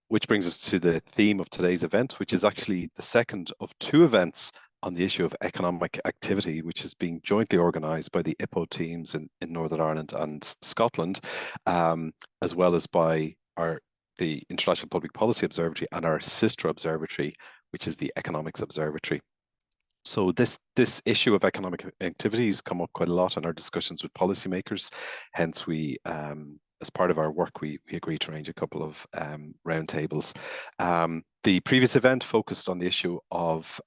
which brings us to the theme of today's event, which is actually the second of two events on the issue of economic activity, which is being jointly organised by the IPPO teams in Northern Ireland and Scotland, as well as by the International Public Policy Observatory and our sister observatory, which is the Economics Observatory. So this issue of economic activity has come up quite a lot in our discussions with policymakers. Hence, we as part of our work, we agreed to arrange a couple of roundtables. The previous event focused on the issue of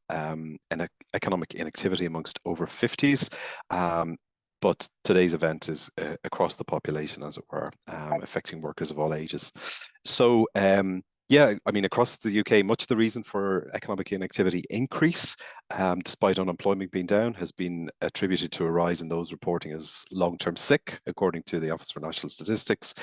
economic inactivity amongst over 50s, but today's event is across the population, as it were, affecting workers of all ages. So, yeah, I mean, across the UK, much of the reason for economic inactivity increase, despite unemployment being down, has been attributed to a rise in those reporting as long-term sick, according to the Office for National Statistics.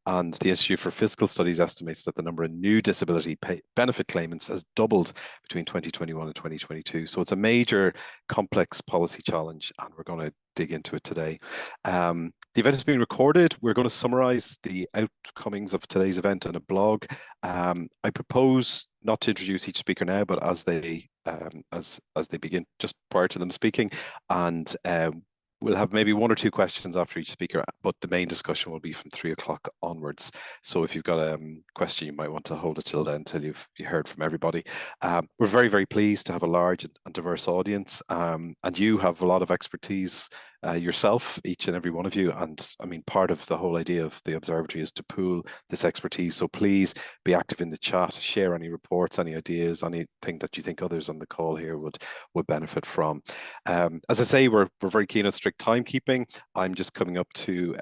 And the Institute for Fiscal Studies estimates that the number of new disability benefit claimants has doubled between 2021 and 2022. So it's a major, complex policy challenge, and we're going to dig into it today. The event is being recorded. We're going to summarize the outcomings of today's event in a blog. I propose not to introduce each speaker now, but as they begin, just prior to them speaking, and we'll have maybe one or two questions after each speaker, but the main discussion will be from 3 o'clock onwards. So if you've got a question, you might want to hold it till then, until you've heard from everybody. We're very, very pleased to have a large and diverse audience, and you have a lot of expertise yourself, each and every one of you. And I mean, part of the whole idea of the observatory is to pool this expertise. So please be active in the chat, share any reports, any ideas, anything that you think others on the call here would benefit from. As I say, we're very keen on strict timekeeping. I'm just coming up to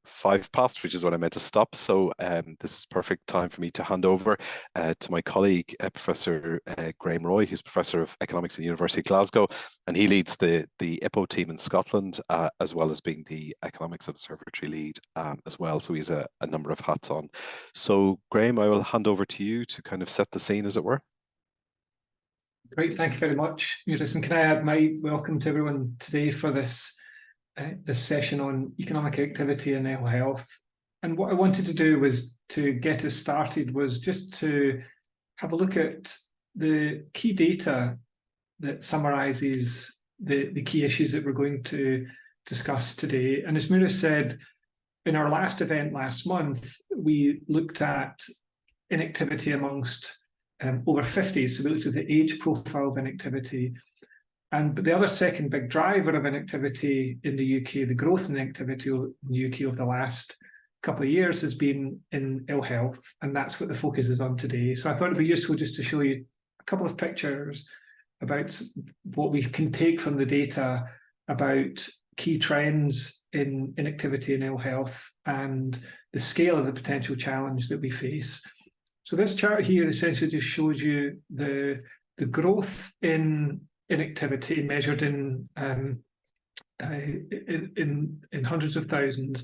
5 past, which is when I meant to stop. So this is perfect time for me to hand over to my colleague, Professor Graham Roy, who's Professor of Economics at the University of Glasgow, and he leads the IPPO team in Scotland, as well as being the Economics Observatory lead as well. So he's a number of hats on. So Graham, I will hand over to you to kind of set the scene, as it were. Great, thank you very much, Muris. And can I add my welcome to everyone today for this session on economic activity and ill health. And what I wanted to do was to get us started was just to have a look at the key data that summarises the key issues that we're going to discuss today. And as Muris said, in our last event last month, we looked at inactivity amongst over 50s. So we looked at the age profile of inactivity. But the other second big driver of inactivity in the UK, the growth in inactivity in the UK over the last couple of years, has been in ill health. And that's what the focus is on today. So I thought it'd be useful just to show you a couple of pictures about what we can take from the data about key trends in inactivity and ill health and the scale of the potential challenge that we face. So this chart here essentially just shows you the growth in inactivity measured in hundreds of thousands,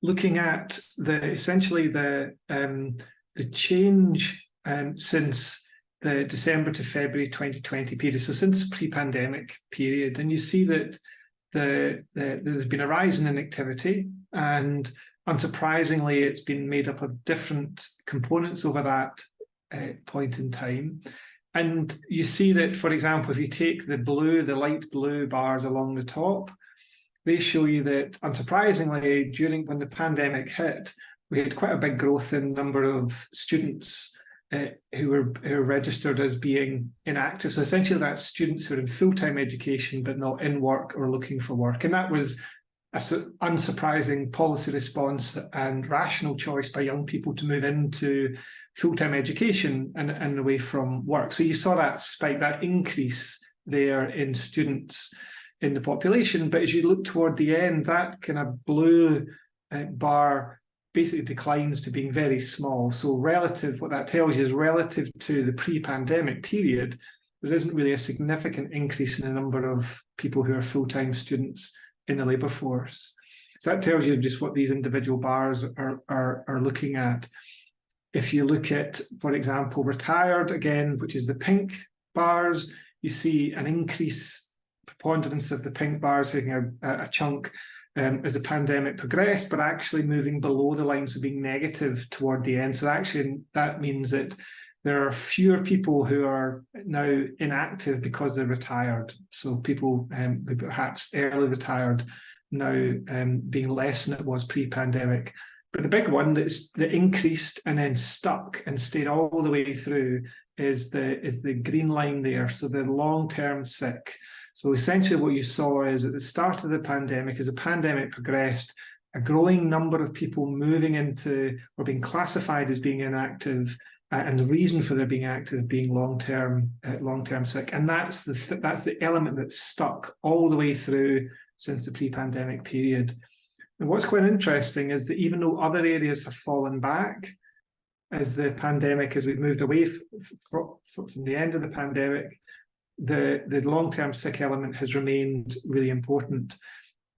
looking at essentially the change since the December to February 2020 period, so since pre-pandemic period. And you see that there's been a rise in inactivity, and unsurprisingly, it's been made up of different components over that point in time. And you see that, for example, if you take the light blue bars along the top, they show you that, unsurprisingly, when the pandemic hit, we had quite a big growth in number of students who were registered as being inactive. So essentially that's students who are in full-time education but not in work or looking for work. And that was an unsurprising policy response and rational choice by young people to move into full-time education and away from work. So you saw that spike, that increase there in students in the population. But as you look toward the end, that kind of blue bar basically declines to being very small. So what that tells you is relative to the pre-pandemic period, there isn't really a significant increase in the number of people who are full-time students in the labour force. So that tells you just what these individual bars are looking at. If you look at, for example, retired, again, which is the pink bars, you see an increase, preponderance of the pink bars hitting a chunk as the pandemic progressed, but actually moving below the lines of being negative toward the end. So actually that means that there are fewer people who are now inactive because they're retired. So people who perhaps early retired now being less than it was pre-pandemic. But the big one that increased and then stuck and stayed all the way through is the green line there. So the long-term sick. So essentially what you saw is at the start of the pandemic, as the pandemic progressed, a growing number of people moving into or being classified as being inactive, and the reason for their being active being long-term sick. And that's the element that's stuck all the way through since the pre-pandemic period. And what's quite interesting is that even though other areas have fallen back as the pandemic, as we've moved away from the end of the pandemic, the long-term sick element has remained really important.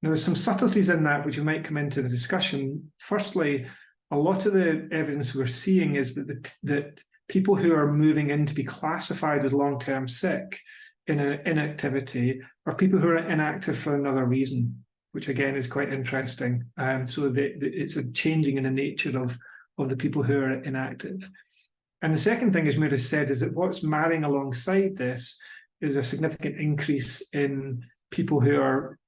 Now, there's some subtleties in that which we might come into the discussion. Firstly, a lot of the evidence we're seeing is that people who are moving in to be classified as long-term sick in an inactivity are people who are inactive for another reason, which again is quite interesting. So it's a changing in the nature of the people who are inactive. And the second thing, as Mira said, is that what's marrying alongside this is a significant increase in people who are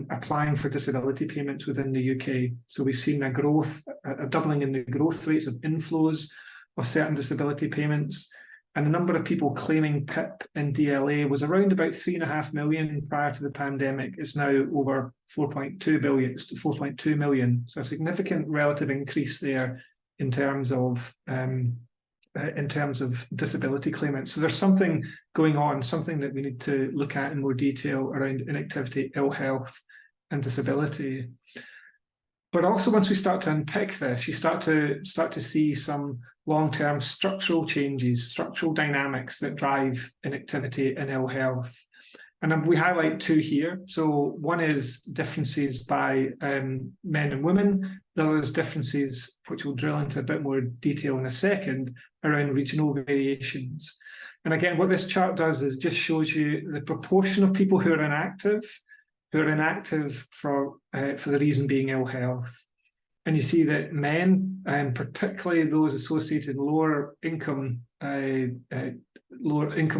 applying for disability payments within the UK. So we've seen a doubling in the growth rates of inflows of certain disability payments. And the number of people claiming PIP and DLA was around about 3.5 million prior to the pandemic. It's now over 4.2 million. So a significant relative increase there in terms of disability claimants. So there's something going on, something that we need to look at in more detail around inactivity, ill health, and disability. But also, once we start to unpick this, you start to see some long-term structural changes, structural dynamics that drive inactivity and ill health. And we highlight two here. So one is differences by men and women. The other is differences, which we'll drill into a bit more detail in a second, around regional variations. And again, what this chart does is just shows you the proportion of people who are inactive for the reason being ill health. And you see that men, and particularly those associated in lower income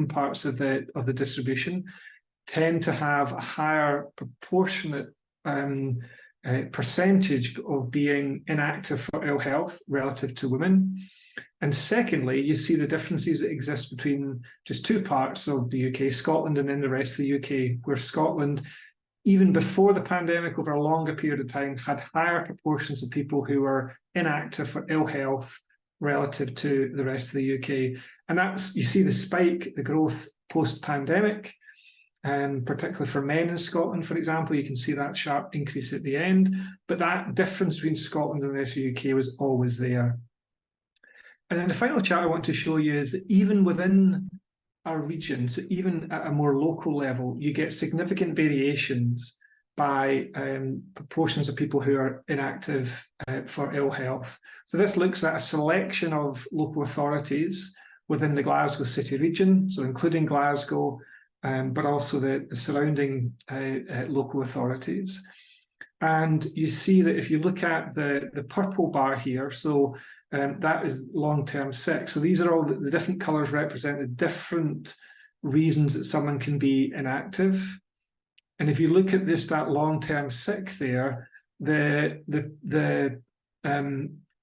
parts of the distribution, tend to have a higher proportionate percentage of being inactive for ill health relative to women. And secondly, you see the differences that exist between just two parts of the UK, Scotland and then the rest of the UK, where Scotland, even before the pandemic, over a longer period of time, had higher proportions of people who were inactive for ill health relative to the rest of the UK. And that's, you see the spike, the growth post-pandemic, particularly for men in Scotland, for example. You can see that sharp increase at the end, but that difference between Scotland and the rest of the UK was always there. And then the final chart I want to show you is that even within our regions, even at a more local level, you get significant variations by proportions of people who are inactive for ill health. So this looks at a selection of local authorities within the Glasgow city region, so including Glasgow, but also the surrounding local authorities. And you see that if you look at the purple bar here, so that is long-term sick. So these are all the different colours represent the different reasons that someone can be inactive. And if you look at that long-term sick there, the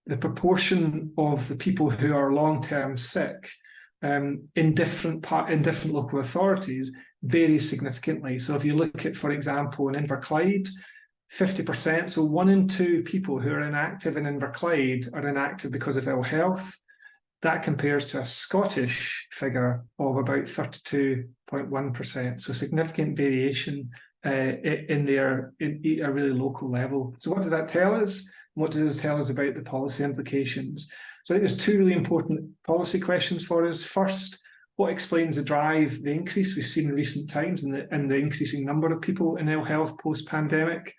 proportion of the people who are long-term sick in different local authorities varies significantly. So if you look at, for example, in Inverclyde, 50%, so 1 in 2 people who are inactive in Inverclyde are inactive because of ill health. That compares to a Scottish figure of about 32.1%. So significant variation in a really local level. So what does that tell us? What does it tell us about the policy implications? So I think there's two really important policy questions for us. First, what explains the increase we've seen in recent times and the increasing number of people in ill health post-pandemic?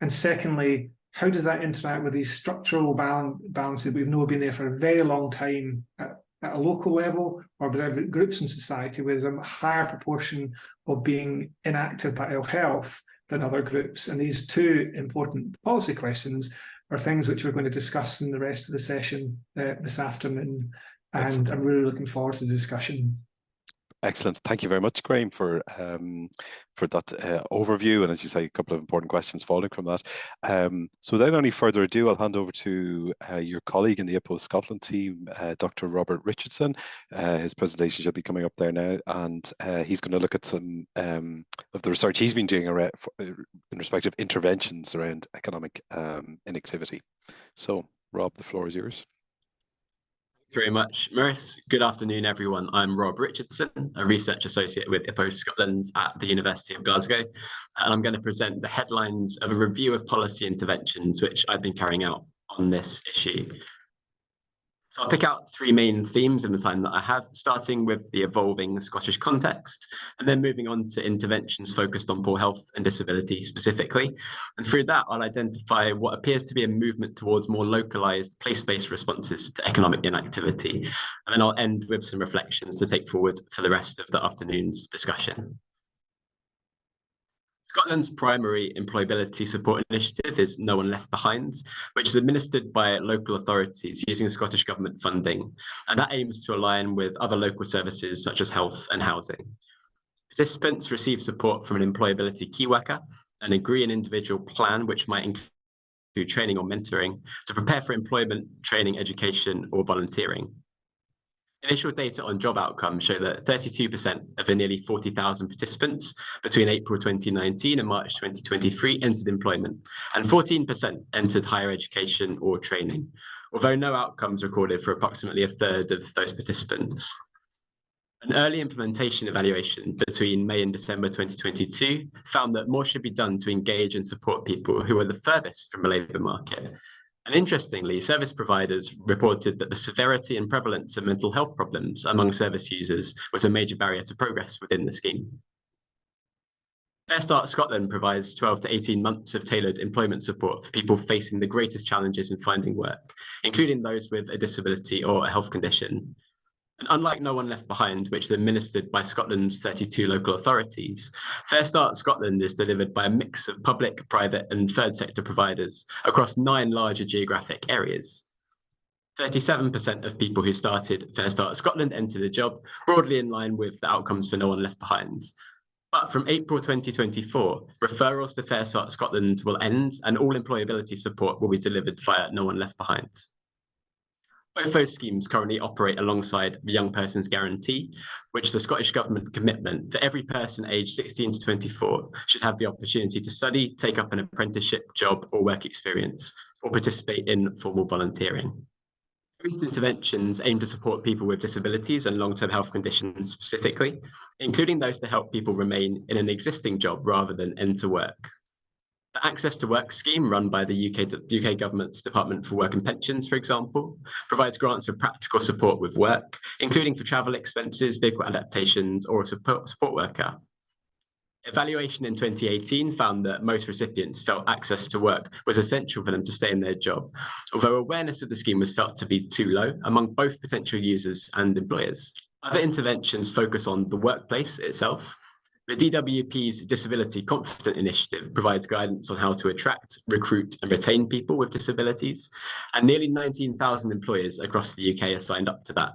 And secondly, how does that interact with these structural balances we've known been there for a very long time at a local level or with groups in society, where there's a higher proportion of being inactive by ill health than other groups. And these two important policy questions are things which we're going to discuss in the rest of the session this afternoon. And I'm really looking forward to the discussion. Excellent. Thank you very much, Graham, for that overview. And as you say, a couple of important questions following from that. So without any further ado, I'll hand over to your colleague in the IPPO Scotland team, Dr. Robert Richardson. His presentation should be coming up there now, and he's going to look at some of the research he's been doing in respect of interventions around economic inactivity. So, Rob, the floor is yours. Thanks very much, Maurice. Good afternoon, everyone. I'm Rob Richardson, a research associate with IPPO Scotland at the University of Glasgow, and I'm going to present the headlines of a review of policy interventions which I've been carrying out on this issue. So I'll pick out three main themes in the time that I have, starting with the evolving Scottish context, and then moving on to interventions focused on poor health and disability specifically. And through that, I'll identify what appears to be a movement towards more localised, place-based responses to economic inactivity. And then I'll end with some reflections to take forward for the rest of the afternoon's discussion. Scotland's primary employability support initiative is No One Left Behind, which is administered by local authorities using Scottish Government funding, and that aims to align with other local services such as health and housing. Participants receive support from an employability key worker and agree an individual plan which might include training or mentoring to prepare for employment, training, education, or volunteering. Initial data on job outcomes show that 32% of the nearly 40,000 participants between April 2019 and March 2023 entered employment, and 14% entered higher education or training, although no outcomes recorded for approximately a third of those participants. An early implementation evaluation between May and December 2022 found that more should be done to engage and support people who are the furthest from the labour market. And interestingly, service providers reported that the severity and prevalence of mental health problems among service users was a major barrier to progress within the scheme. Fair Start Scotland provides 12 to 18 months of tailored employment support for people facing the greatest challenges in finding work, including those with a disability or a health condition. And unlike No One Left Behind, which is administered by Scotland's 32 local authorities, Fair Start Scotland is delivered by a mix of public, private and third sector providers across 9 larger geographic areas. 37% of people who started Fair Start Scotland entered a job, broadly in line with the outcomes for No One Left Behind. But from April 2024, referrals to Fair Start Scotland will end and all employability support will be delivered via No One Left Behind. Both those schemes currently operate alongside the Young Person's Guarantee, which is a Scottish Government commitment that every person aged 16 to 24 should have the opportunity to study, take up an apprenticeship, job or work experience, or participate in formal volunteering. These interventions aim to support people with disabilities and long-term health conditions specifically, including those to help people remain in an existing job rather than enter work. The Access to Work scheme run by the UK Government's Department for Work and Pensions, for example, provides grants for practical support with work, including for travel expenses, vehicle adaptations, or a support worker. Evaluation in 2018 found that most recipients felt access to work was essential for them to stay in their job, although awareness of the scheme was felt to be too low among both potential users and employers. Other interventions focus on the workplace itself. The DWP's Disability Confident Initiative provides guidance on how to attract, recruit and retain people with disabilities, and nearly 19,000 employers across the UK are signed up to that.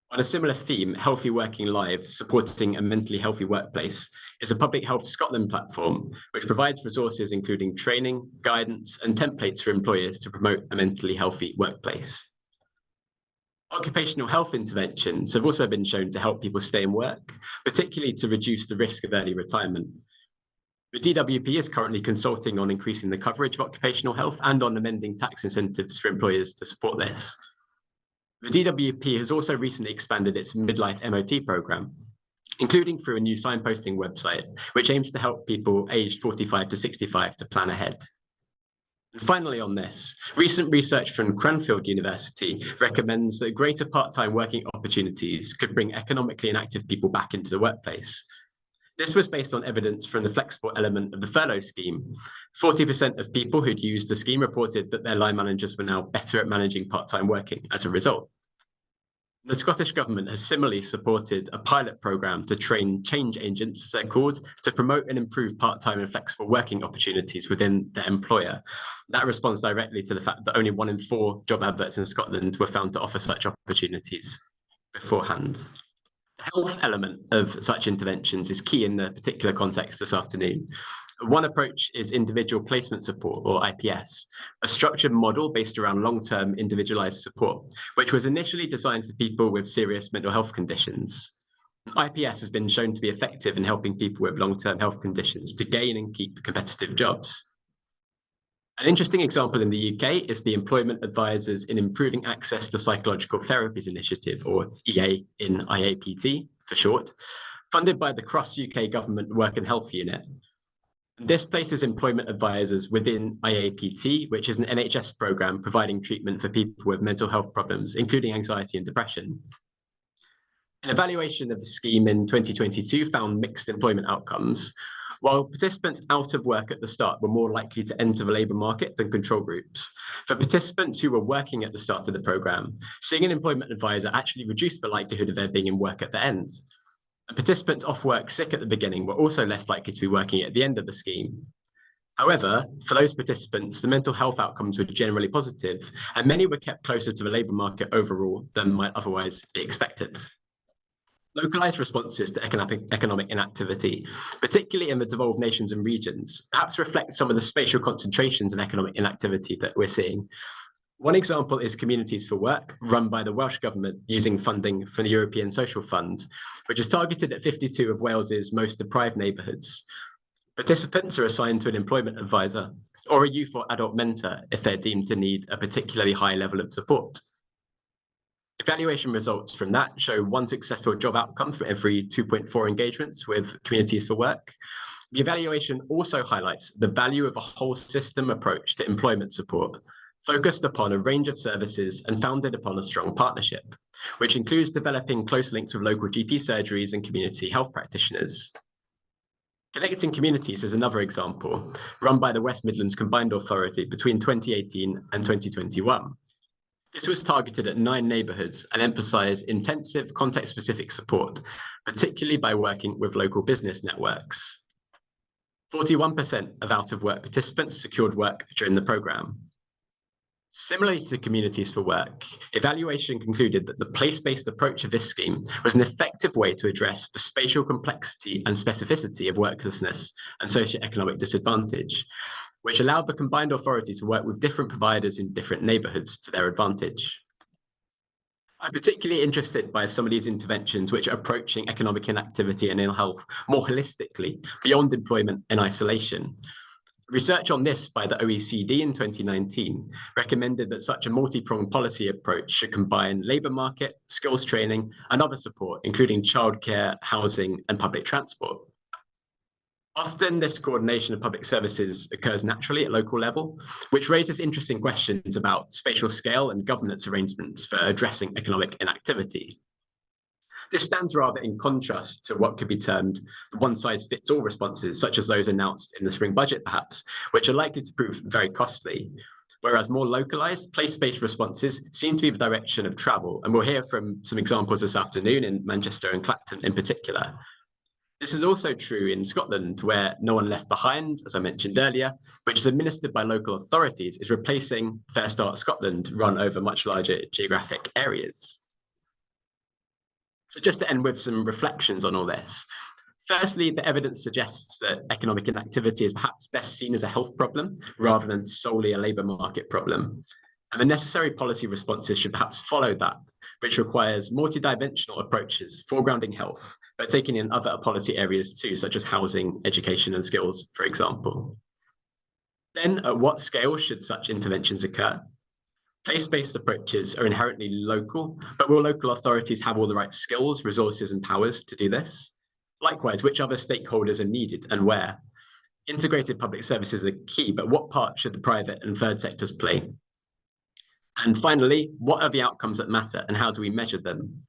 On a similar theme, Healthy Working Lives, Supporting a Mentally Healthy Workplace, is a Public Health Scotland platform which provides resources including training, guidance and templates for employers to promote a mentally healthy workplace. Occupational health interventions have also been shown to help people stay in work, particularly to reduce the risk of early retirement. The DWP is currently consulting on increasing the coverage of occupational health and on amending tax incentives for employers to support this. The DWP has also recently expanded its midlife MOT programme, including through a new signposting website, which aims to help people aged 45 to 65 to plan ahead. And finally on this, recent research from Cranfield University recommends that greater part-time working opportunities could bring economically inactive people back into the workplace. This was based on evidence from the flexible element of the furlough scheme. 40% of people who'd used the scheme reported that their line managers were now better at managing part-time working as a result. The Scottish Government has similarly supported a pilot programme to train change agents, as they're called, to promote and improve part-time and flexible working opportunities within their employer. That responds directly to the fact that only 1 in 4 job adverts in Scotland were found to offer such opportunities beforehand. The health element of such interventions is key in the particular context this afternoon. One approach is individual placement support, or IPS, a structured model based around long-term individualized support, which was initially designed for people with serious mental health conditions. IPS has been shown to be effective in helping people with long-term health conditions to gain and keep competitive jobs. An interesting example in the UK is the Employment Advisors in Improving Access to Psychological Therapies Initiative, or EA in IAPT for short, funded by the Cross UK Government Work and Health Unit. This places employment advisors within IAPT, which is an NHS programme providing treatment for people with mental health problems, including anxiety and depression. An evaluation of the scheme in 2022 found mixed employment outcomes. While participants out of work at the start were more likely to enter the labour market than control groups, for participants who were working at the start of the programme, seeing an employment advisor actually reduced the likelihood of there being in work at the end. And participants off work sick at the beginning were also less likely to be working at the end of the scheme. However, for those participants, the mental health outcomes were generally positive, and many were kept closer to the labour market overall than might otherwise be expected. Localised responses to economic inactivity, particularly in the devolved nations and regions, perhaps reflect some of the spatial concentrations of economic inactivity that we're seeing. One example is Communities for Work, run by the Welsh Government using funding from the European Social Fund, which is targeted at 52 of Wales's most deprived neighbourhoods. Participants are assigned to an employment advisor or a youth or adult mentor if they're deemed to need a particularly high level of support. Evaluation results from that show 1 successful job outcome for every 2.4 engagements with Communities for Work. The evaluation also highlights the value of a whole system approach to employment support, focused upon a range of services and founded upon a strong partnership, which includes developing close links with local GP surgeries and community health practitioners. Connecting Communities is another example, run by the West Midlands Combined Authority between 2018 and 2021. This was targeted at 9 neighbourhoods and emphasised intensive context-specific support, particularly by working with local business networks. 41% of out-of-work participants secured work during the programme. Similarly to Communities for Work, evaluation concluded that the place-based approach of this scheme was an effective way to address the spatial complexity and specificity of worklessness and socioeconomic disadvantage, which allowed the combined authority to work with different providers in different neighbourhoods to their advantage. I'm particularly interested by some of these interventions which are approaching economic inactivity and ill health more holistically, beyond employment and isolation. Research on this by the OECD in 2019 recommended that such a multi-pronged policy approach should combine labour market, skills training, and other support, including childcare, housing, and public transport. Often this coordination of public services occurs naturally at local level, which raises interesting questions about spatial scale and governance arrangements for addressing economic inactivity. This stands rather in contrast to what could be termed one-size-fits-all responses, such as those announced in the spring budget, perhaps, which are likely to prove very costly, whereas more localised, place-based responses seem to be the direction of travel, and we'll hear from some examples this afternoon in Manchester and Clacton in particular. This is also true in Scotland, where No One Left Behind, as I mentioned earlier, which is administered by local authorities, is replacing Fair Start Scotland, run over much larger geographic areas. So just to end with some reflections on all this. Firstly, the evidence suggests that economic inactivity is perhaps best seen as a health problem rather than solely a labour market problem. And the necessary policy responses should perhaps follow that, which requires multidimensional approaches foregrounding health, but taking in other policy areas too, such as housing, education, and skills, for example. Then, at what scale should such interventions occur? Place-based approaches are inherently local, but will local authorities have all the right skills, resources, and powers to do this? Likewise, which other stakeholders are needed and where? Integrated public services are key, but what part should the private and third sectors play? And finally, what are the outcomes that matter and how do we measure them?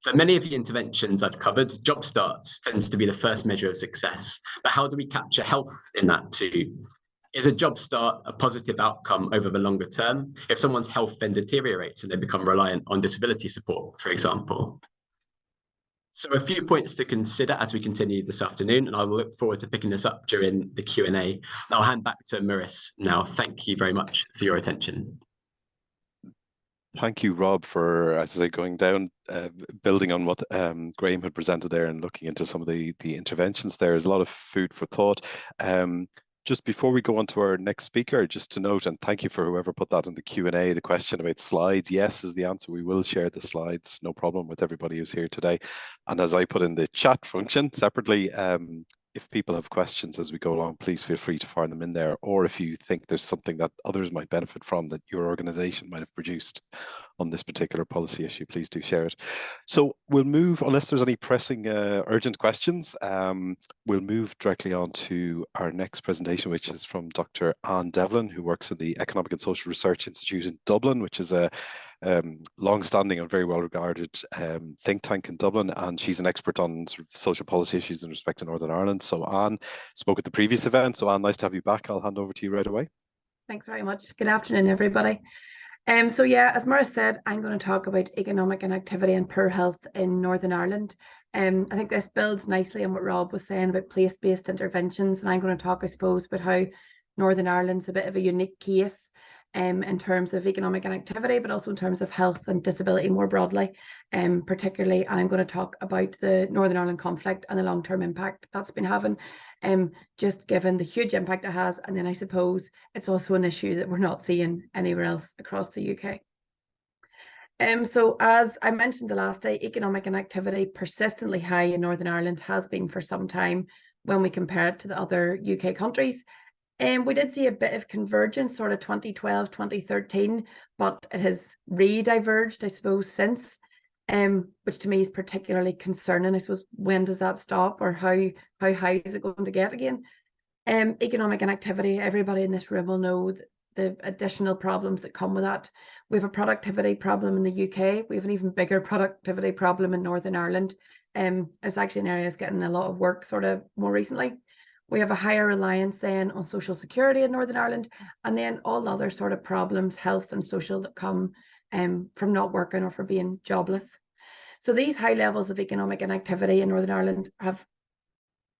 For many of the interventions I've covered, job starts tends to be the first measure of success, but how do we capture health in that too? Is a job start a positive outcome over the longer term if someone's health then deteriorates and they become reliant on disability support, for example? So a few points to consider as we continue this afternoon, and I will look forward to picking this up during the Q&A. I'll hand back to Maurice now. Thank you very much for your attention. Thank you, Rob, for, as I say, going down, building on what Graham had presented there and looking into some of the interventions there. There's a lot of food for thought. Just before we go on to our next speaker, just to note, and thank you for whoever put that in the Q&A, the question about slides. Yes is the answer. We will share the slides, no problem, with everybody who's here today. And as I put in the chat function separately, if people have questions as we go along, please feel free to fire them in there. Or if you think there's something that others might benefit from that your organization might have produced on this particular policy issue, please do share it. So we'll move, unless there's any pressing urgent questions, we'll move directly on to our next presentation, which is from Dr. Anne Devlin, who works at the Economic and Social Research Institute in Dublin, which is a long-standing and very well-regarded think tank in Dublin, and she's an expert on sort of social policy issues in respect to Northern Ireland. So Anne spoke at the previous event. So Anne, nice to have you back. I'll hand over to you right away. Thanks very much. Good afternoon, everybody. So yeah, as Maurice said, I'm going to talk about economic inactivity and poor health in Northern Ireland. I think this builds nicely on what Rob was saying about place-based interventions, and I'm going to talk, I suppose, about how Northern Ireland's a bit of a unique case in terms of economic inactivity, but also in terms of health and disability more broadly, particularly. And I'm going to talk about the Northern Ireland conflict and the long-term impact that's been having, just given the huge impact it has. And then I suppose it's also an issue that we're not seeing anywhere else across the UK. So as I mentioned the last day, economic inactivity persistently high in Northern Ireland has been for some time when we compare it to the other UK countries. We did see a bit of convergence sort of 2012, 2013, but it has re-diverged, I suppose, since, which to me is particularly concerning. I suppose, when does that stop, or how high is it going to get again? Economic inactivity, everybody in this room will know the additional problems that come with that. We have a productivity problem in the UK. We have an even bigger productivity problem in Northern Ireland. It's actually an area that's getting a lot of work sort of more recently. We have a higher reliance then on social security in Northern Ireland, and then all other sort of problems, health and social, that come from not working or for being jobless. So these high levels of economic inactivity in Northern Ireland have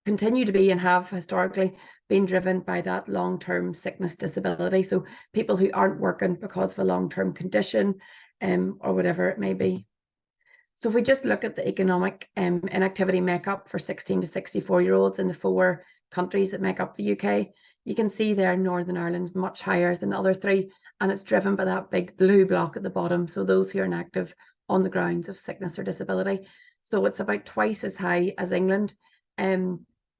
continued to be, and have historically been, driven by that long-term sickness disability. So people who aren't working because of a long-term condition or whatever it may be. So if we just look at the economic inactivity makeup for 16 to 64-year-olds in the 4 countries that make up the UK, you can see there Northern Ireland's much higher than the other 3, and it's driven by that big blue block at the bottom, so those who are inactive on the grounds of sickness or disability. So it's about twice as high as England,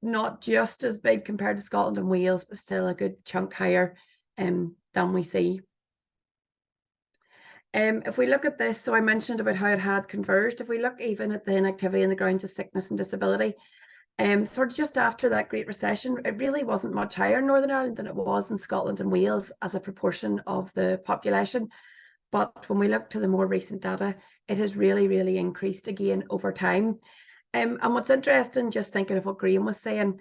not just as big compared to Scotland and Wales, but still a good chunk higher than we see. If we look at this, so I mentioned about how it had converged. If we look even at the inactivity on the grounds of sickness and disability, sort of just after that Great Recession, it really wasn't much higher in Northern Ireland than it was in Scotland and Wales as a proportion of the population. But when we look to the more recent data, it has really, really increased again over time. And what's interesting, just thinking of what Graham was saying,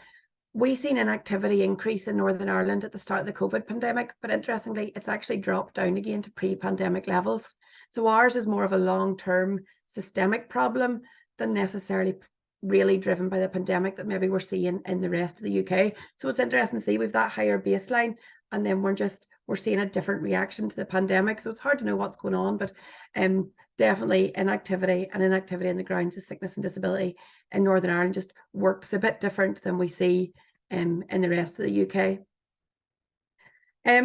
we've seen an activity increase in Northern Ireland at the start of the COVID pandemic, but interestingly, it's actually dropped down again to pre-pandemic levels. So ours is more of a long-term systemic problem than necessarily really driven by the pandemic that maybe we're seeing in the rest of the UK. So it's interesting to see we've that higher baseline, and then we're seeing a different reaction to the pandemic. So it's hard to know what's going on, but definitely inactivity in the grounds of sickness and disability in Northern Ireland just works a bit different than we see in the rest of the UK.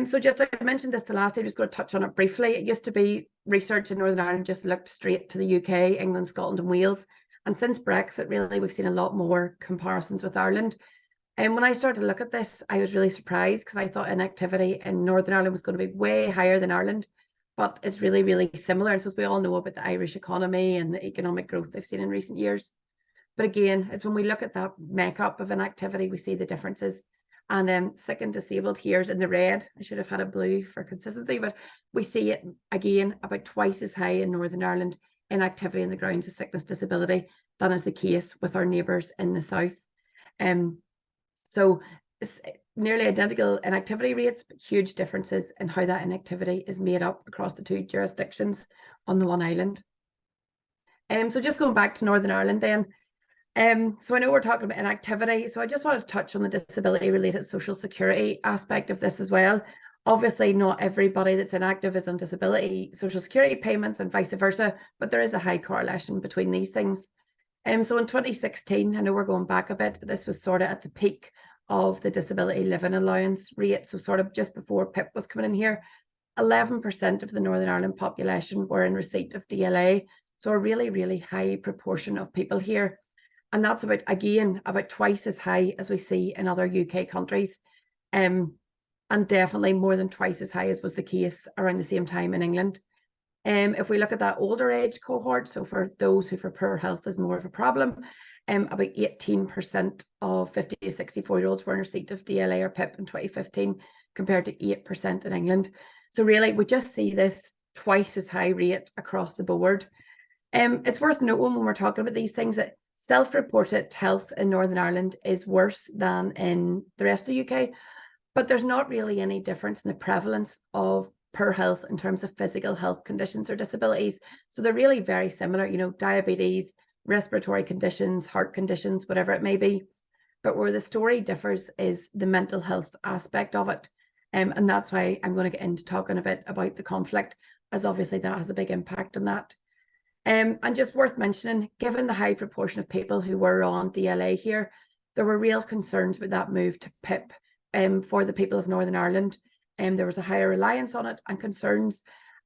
So just, I mentioned this the last time, I'm just going to touch on it briefly. It used to be research in Northern Ireland just looked straight to the UK, England, Scotland and Wales. And since Brexit, really, we've seen a lot more comparisons with Ireland. And when I started to look at this, I was really surprised, because I thought inactivity in Northern Ireland was going to be way higher than Ireland, but it's really, really similar. And so we all know about the Irish economy and the economic growth they've seen in recent years. But again, it's when we look at that makeup of inactivity, we see the differences. And sick and disabled here is in the red. I should have had a blue for consistency, but we see it again about twice as high in Northern Ireland inactivity in the grounds of sickness disability than is the case with our neighbours in the south. So nearly identical inactivity rates, but huge differences in how that inactivity is made up across the two jurisdictions on the one island. So just going back to Northern Ireland then. So I know we're talking about inactivity, so I just want to touch on the disability-related social security aspect of this as well. Obviously, not everybody that's inactive is on disability social security payments and vice versa, but there is a high correlation between these things. So in 2016, I know we're going back a bit, but this was sort of at the peak of the disability living allowance rate. So sort of just before PIP was coming in here, 11% of the Northern Ireland population were in receipt of DLA. So a really, really high proportion of people here. And that's about twice as high as we see in other UK countries. And definitely more than twice as high as was the case around the same time in England. If we look at that older age cohort, so for those who for poor health is more of a problem, about 18% of 50 to 64-year-olds were in receipt of DLA or PIP in 2015, compared to 8% in England. So really, we just see this twice as high rate across the board. It's worth noting when we're talking about these things that self-reported health in Northern Ireland is worse than in the rest of the UK, but there's not really any difference in the prevalence of poor health in terms of physical health conditions or disabilities. So they're really very similar, you know, diabetes, respiratory conditions, heart conditions, whatever it may be. But where the story differs is the mental health aspect of it. And that's why I'm going to get into talking a bit about the conflict, as obviously that has a big impact on that. And just worth mentioning, given the high proportion of people who were on DLA here, there were real concerns with that move to PIP for the people of Northern Ireland. There was a higher reliance on it and concerns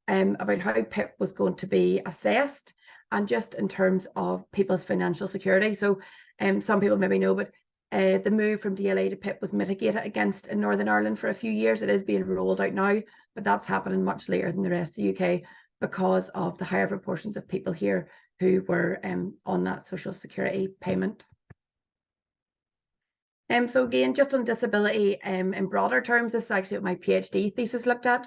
about how PIP was going to be assessed, and just in terms of people's financial security. So some people maybe know, but the move from DLA to PIP was mitigated against in Northern Ireland for a few years. It is being rolled out now, but that's happening much later than the rest of the UK because of the higher proportions of people here who were on that social security payment. So again, just on disability in broader terms, this is actually what my PhD thesis looked at.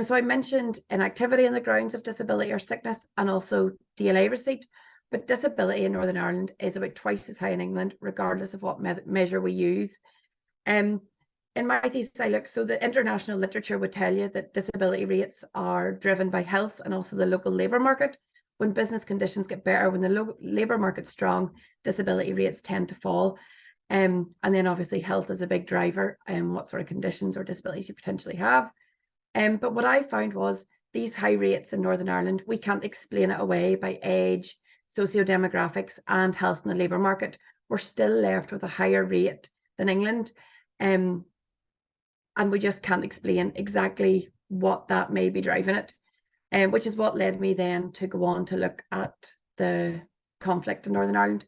So I mentioned inactivity on the grounds of disability or sickness, and also DLA receipt, but disability in Northern Ireland is about twice as high in England, regardless of what measure we use. In my thesis, I looked, so the international literature would tell you that disability rates are driven by health and also the local labour market. When business conditions get better, when the labour market's strong, disability rates tend to fall. And then obviously health is a big driver and what sort of conditions or disabilities you potentially have. But what I found was these high rates in Northern Ireland, we can't explain it away by age, socio-demographics and health in the labour market. We're still left with a higher rate than England. And we just can't explain exactly what that may be driving it, which is what led me then to go on to look at the conflict in Northern Ireland.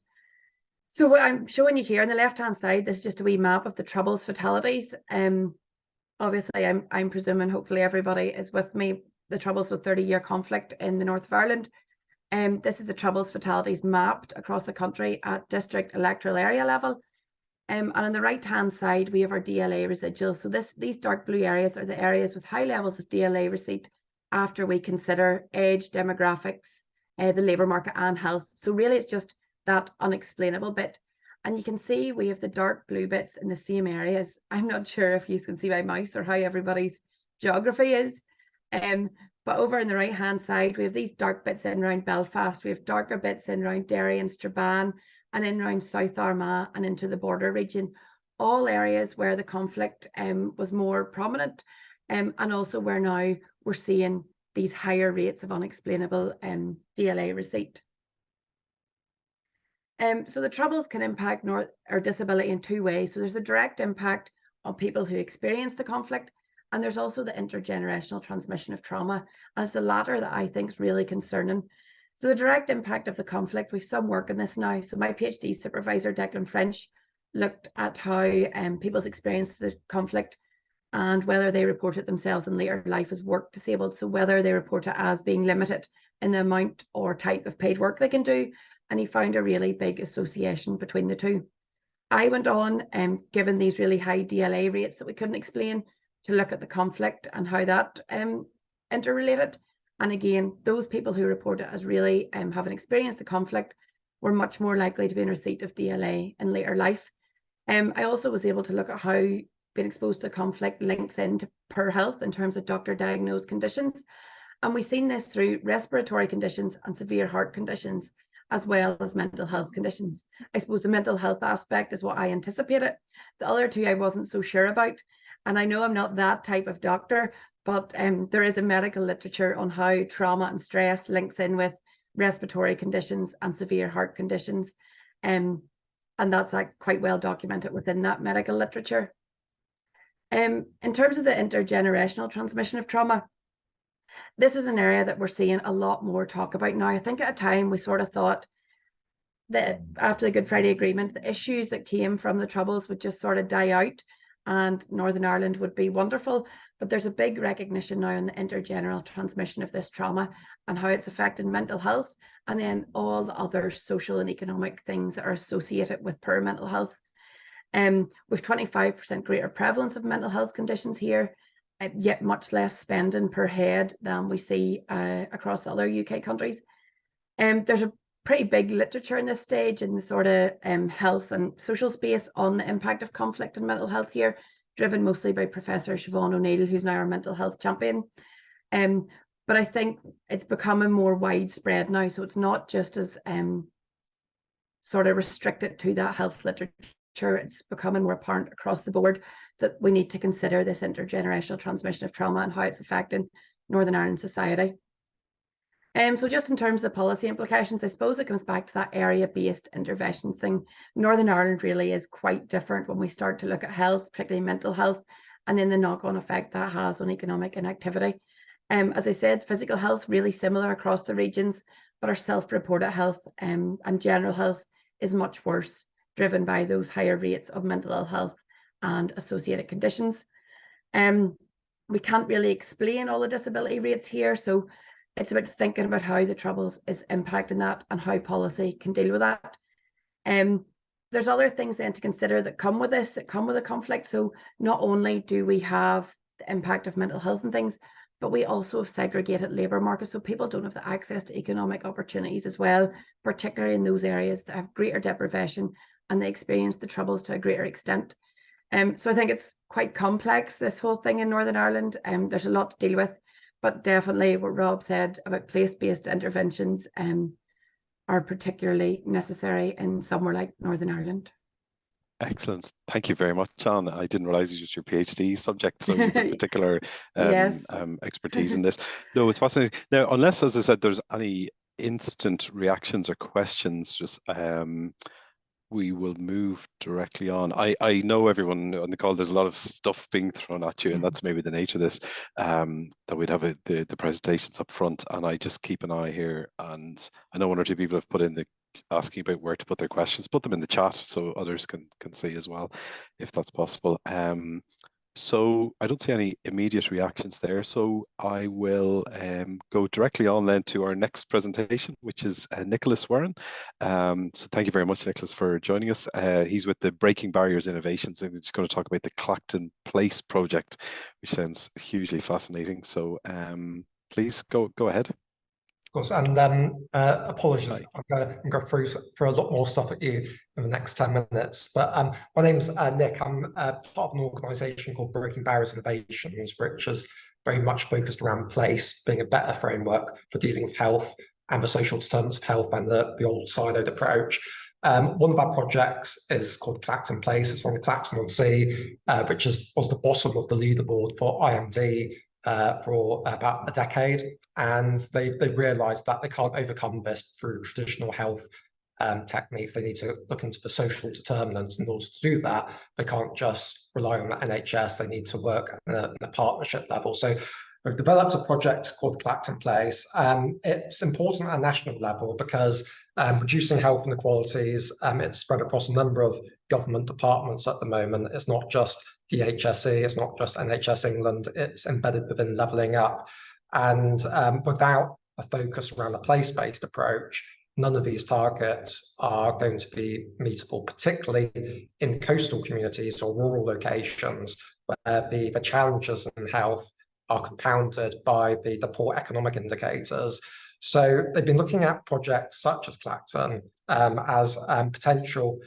So what I'm showing you here on the left-hand side, this is just a wee map of the Troubles fatalities. Obviously, I'm presuming hopefully everybody is with me. The Troubles with 30-year conflict in the north of Ireland. This is the Troubles fatalities mapped across the country at district electoral area level. And on the right-hand side, we have our DLA residuals. So these dark blue areas are the areas with high levels of DLA receipt after we consider age, demographics, the labour market and health. So really it's just that unexplainable bit. And you can see we have the dark blue bits in the same areas. I'm not sure if you can see my mouse or how everybody's geography is. But over on the right-hand side, we have these dark bits in around Belfast. We have darker bits in around Derry and Strabane, and in around South Armagh and into the border region, all areas where the conflict was more prominent, and also where now we're seeing these higher rates of unexplainable DLA receipt. So the Troubles can impact disability in two ways. So there's the direct impact on people who experience the conflict, and there's also the intergenerational transmission of trauma. And it's the latter that I think is really concerning. So the direct impact of the conflict, we've some work on this now. So my PhD supervisor, Declan French, looked at how people's experience the conflict and whether they report it themselves in later life as work disabled. So whether they report it as being limited in the amount or type of paid work they can do. And he found a really big association between the two. I went on, given these really high DLA rates that we couldn't explain, to look at the conflict and how that interrelated. And again, those people who report it as really having experienced the conflict were much more likely to be in receipt of DLA in later life. I also was able to look at how being exposed to conflict links into poor health in terms of doctor-diagnosed conditions. And we've seen this through respiratory conditions and severe heart conditions, as well as mental health conditions. I suppose the mental health aspect is what I anticipated. The other two I wasn't so sure about. And I know I'm not that type of doctor, but there is a medical literature on how trauma and stress links in with respiratory conditions and severe heart conditions. And that's quite well documented within that medical literature. In terms of the intergenerational transmission of trauma, this is an area that we're seeing a lot more talk about now. I think at a time we sort of thought that after the Good Friday Agreement, the issues that came from the Troubles would just sort of die out and Northern Ireland would be wonderful. But there's a big recognition now on the intergenerational transmission of this trauma and how it's affecting mental health, and then all the other social and economic things that are associated with poor mental health. With 25% greater prevalence of mental health conditions here, yet much less spending per head than we see across the other UK countries. There's a pretty big literature in this stage in the sort of health and social space on the impact of conflict and mental health here, driven mostly by Professor Siobhan O'Neill, who's now our mental health champion. But I think it's becoming more widespread now, so it's not just as sort of restricted to that health literature. It's becoming more apparent across the board that we need to consider this intergenerational transmission of trauma and how it's affecting Northern Ireland society. So just in terms of the policy implications, I suppose it comes back to that area-based intervention thing. Northern Ireland really is quite different when we start to look at health, particularly mental health, and then the knock-on effect that has on economic inactivity. As I said, physical health really similar across the regions, but our self-reported health and general health is much worse, driven by those higher rates of mental ill health and associated conditions. We can't really explain all the disability rates here, so it's about thinking about how the Troubles is impacting that and how policy can deal with that. There's other things then to consider that come with this, that come with a conflict. So not only do we have the impact of mental health and things, but we also have segregated labour markets, so people don't have the access to economic opportunities as well, particularly in those areas that have greater deprivation and they experience the Troubles to a greater extent. So I think it's quite complex, this whole thing in Northern Ireland. There's a lot to deal with, but definitely what Rob said about place-based interventions are particularly necessary in somewhere like Northern Ireland. Excellent. Thank you very much, John. I didn't realize it was your PhD subject, so you have a particular Yes. expertise in this. No, it's fascinating. Now, unless, as I said, there's any instant reactions or questions, just we will move directly on. I know everyone on the call, there's a lot of stuff being thrown at you, and that's maybe the nature of this, that we'd have the presentations up front, and I just keep an eye here, and I know one or two people have put in the asking about where to put their questions. Put them in the chat so others can see as well, if that's possible. So I don't see any immediate reactions there, so I will go directly on then to our next presentation, which is Nicholas Warren. So thank you very much, Nicholas, for joining us. He's with the Breaking Barriers Innovations, and we're just going to talk about the Clacton Place project, which sounds hugely fascinating. So please go ahead. Of course, and apologies, I'm going to go through a lot more stuff at you in the next 10 minutes. But my name's Nick. I'm part of an organisation called Breaking Barriers Innovations, which is very much focused around place being a better framework for dealing with health and the social determinants of health and the old siloed approach. One of our projects is called Clacton Place. It's on the Clacton-on-Sea, which was the bottom of the leaderboard for IMD for about a decade, and they realised that they can't overcome this through traditional health techniques. They need to look into the social determinants. In order to do that, they can't just rely on the NHS. They need to work at a partnership level. So we've developed a project called Clacton Place. It's important at a national level because reducing health inequalities, it's spread across a number of government departments at the moment. It's not just DHSE, it's not just NHS England, it's embedded within Levelling Up. And without a focus around a place-based approach, none of these targets are going to be meetable, particularly in coastal communities or rural locations where the challenges in health are compounded by the poor economic indicators. So they've been looking at projects such as Clacton as potential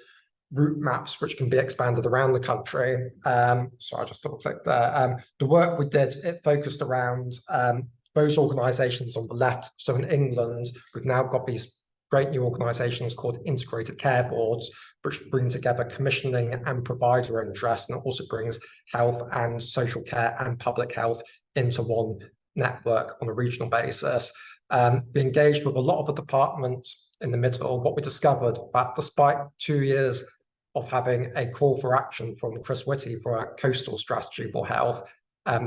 route maps which can be expanded around the country. So I just double click there. The work we did, it focused around those organisations on the left. So in England, we've now got these great new organisations called integrated care boards, which bring together commissioning and provider interest, and it also brings health and social care and public health into one network on a regional basis. We engaged with a lot of the departments in the middle. What we discovered that despite 2 years of having a call for action from Chris Whitty for a coastal strategy for health,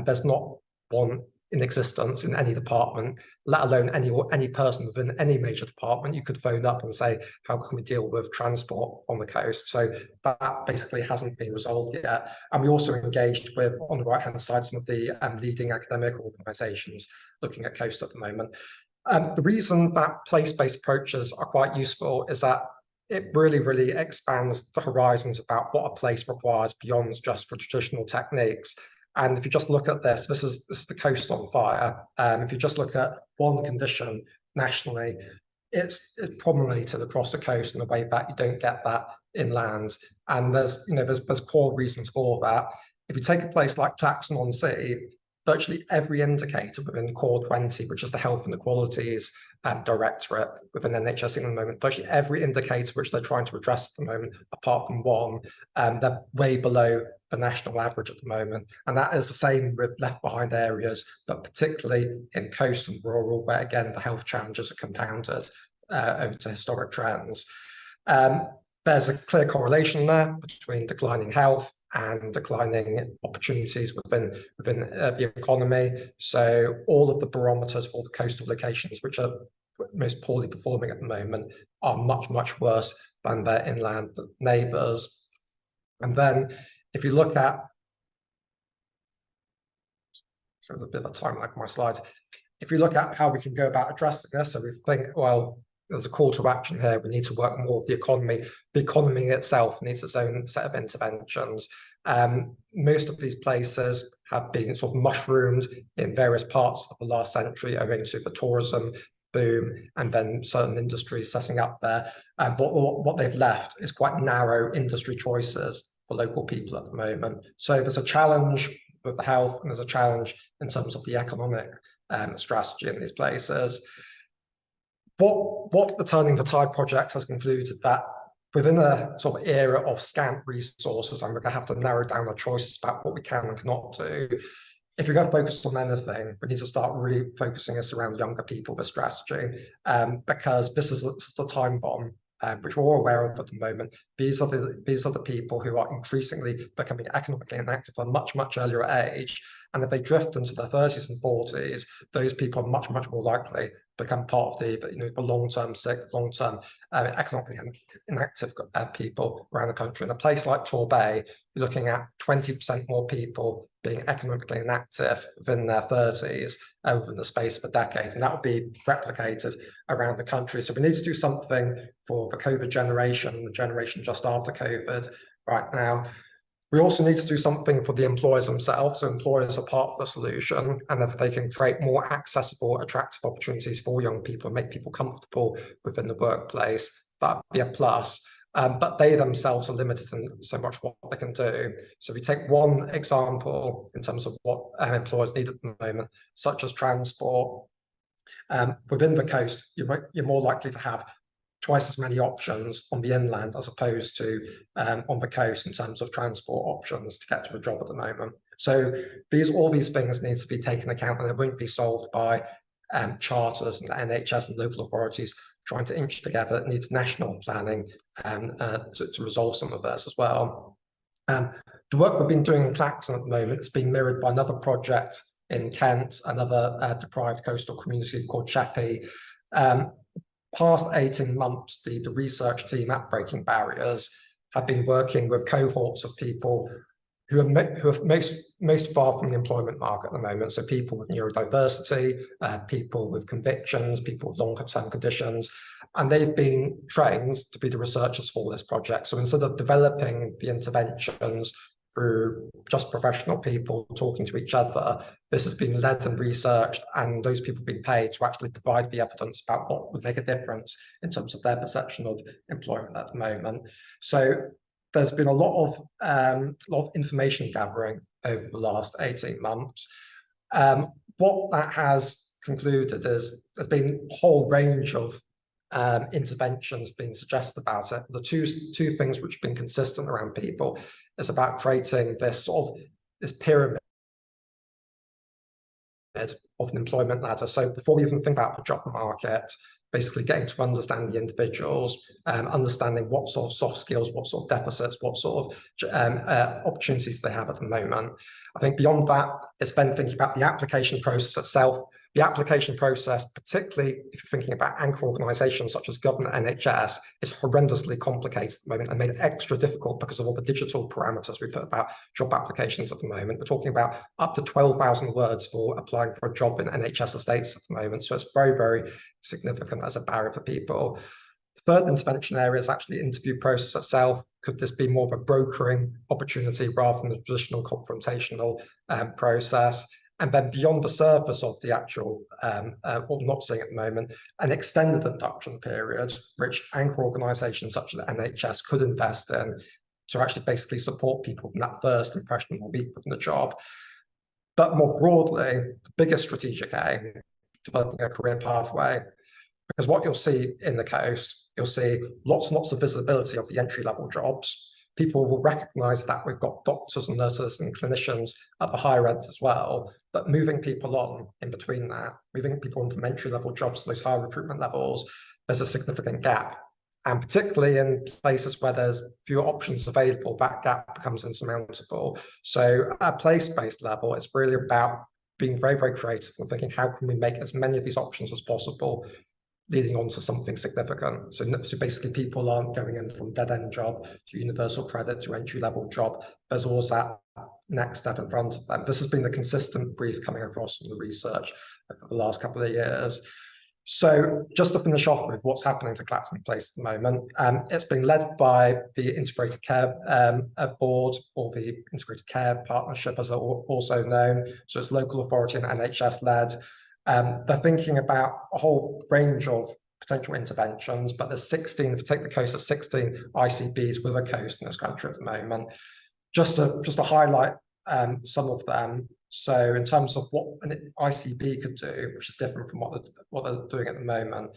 there's not one in existence in any department, let alone any person within any major department. You could phone up and say, how can we deal with transport on the coast? So that basically hasn't been resolved yet. And we also engaged with, on the right-hand side, some of the leading academic organisations looking at coast at the moment. The reason that place-based approaches are quite useful is that it really expands the horizons about what a place requires beyond just for traditional techniques. And if you just look at this, this is the coast on fire. If you just look at one condition nationally, it's problem-related across the coast in a way that you don't get that inland. And there's core reasons for that. If you take a place like Clacton-on-Sea, virtually every indicator within Core 20, which is the Health and Equalities Directorate within NHS at the moment, virtually every indicator which they're trying to address at the moment, apart from one, they're way below the national average at the moment. And that is the same with left behind areas, but particularly in coast and rural, where again, the health challenges are compounded over to historic trends. There's a clear correlation there between declining health and declining opportunities within the economy. So all of the barometers for the coastal locations, which are most poorly performing at the moment, are much worse than their inland neighbours. And then if you look at, so there's a bit of a time lag on my slides. If you look at how we can go about addressing this, so we think, well, there's a call to action here. We need to work more with the economy. The economy itself needs its own set of interventions. Most of these places have been sort of mushroomed in various parts of the last century owing to the tourism boom and then certain industries setting up there. But what they've left is quite narrow industry choices for local people at the moment. So there's a challenge with the health and there's a challenge in terms of the economic strategy in these places. What the Turning the Tide project has concluded that within a sort of era of scant resources, and we're going to have to narrow down our choices about what we can and cannot do. If you're going to focus on anything, we need to start really focusing us around younger people with strategy, because this is the time bomb, which we're all aware of at the moment. These are the people who are increasingly becoming economically inactive at a much earlier age. And if they drift into their 30s and 40s, those people are much more likely to become part of the long-term sick, long-term economically inactive people around the country. In a place like Torbay, you're looking at 20% more people being economically inactive within their 30s within the space of a decade, and that would be replicated around the country. So we need to do something for the COVID generation, the generation just after COVID right now. We also need to do something for the employers themselves. So employers are part of the solution, and if they can create more accessible, attractive opportunities for young people and make people comfortable within the workplace, that'd be a plus. But they themselves are limited in so much what they can do. So if you take one example in terms of what employers need at the moment, such as transport, within the coast, you're more likely to have twice as many options on the inland as opposed to on the coast in terms of transport options to get to a job at the moment. So all these things need to be taken account, and they won't be solved by charters and the NHS and local authorities trying to inch together. It needs national planning to resolve some of this as well. The work we've been doing in Clacton at the moment is being mirrored by another project in Kent, another deprived coastal community called Sheppey. Past 18 months, the research team at Breaking Barriers have been working with cohorts of people who are most far from the employment market at the moment. So people with neurodiversity, people with convictions, people with longer-term conditions, and they've been trained to be the researchers for this project. So instead of developing the interventions through just professional people talking to each other, this has been led and researched, and those people have been paid to actually provide the evidence about what would make a difference in terms of their perception of employment at the moment. So there's been a lot of information gathering over the last 18 months. What that has concluded is there's been a whole range of interventions being suggested about it. The two things which have been consistent around people is about creating this this pyramid of an employment ladder. So before we even think about the job market, basically getting to understand the individuals, understanding what sort of soft skills, what sort of deficits, what sort of opportunities they have at the moment. I think beyond that, it's then thinking about the application process itself. The application process, particularly if you're thinking about anchor organisations such as government NHS, is horrendously complicated at the moment and made it extra difficult because of all the digital parameters we put about job applications at the moment. We're talking about up to 12,000 words for applying for a job in NHS estates at the moment. So it's very, very significant as a barrier for people. The third intervention area is actually the interview process itself. Could this be more of a brokering opportunity rather than the traditional confrontational process? And then beyond the surface of the actual, what we're not seeing at the moment, an extended induction period, which anchor organisations such as the NHS could invest in to actually basically support people from that first impression of a week within the job. But more broadly, the biggest strategic aim, developing a career pathway, because what you'll see in the coast, you'll see lots and lots of visibility of the entry-level jobs. People will recognise that we've got doctors and nurses and clinicians at the higher end as well, but moving people on in between that, moving people on from entry-level jobs to those higher recruitment levels, there's a significant gap. And particularly in places where there's fewer options available, that gap becomes insurmountable. So at a place-based level, it's really about being very, very creative and thinking, how can we make as many of these options as possible leading on to something significant. So basically people aren't going in from dead-end job to universal credit to entry-level job. There's always that next step in front of them. This has been the consistent brief coming across from the research for the last couple of years. So just to finish off with what's happening to Clacton Place at the moment, it's been led by the Integrated Care Board, or the Integrated Care Partnership as it's also known. So it's local authority and NHS led. They're thinking about a whole range of potential interventions, but there's 16, if you take the coast, there's 16 ICBs with a coast in this country at the moment. Just to highlight some of them. So in terms of what an ICB could do, which is different from what they're doing at the moment,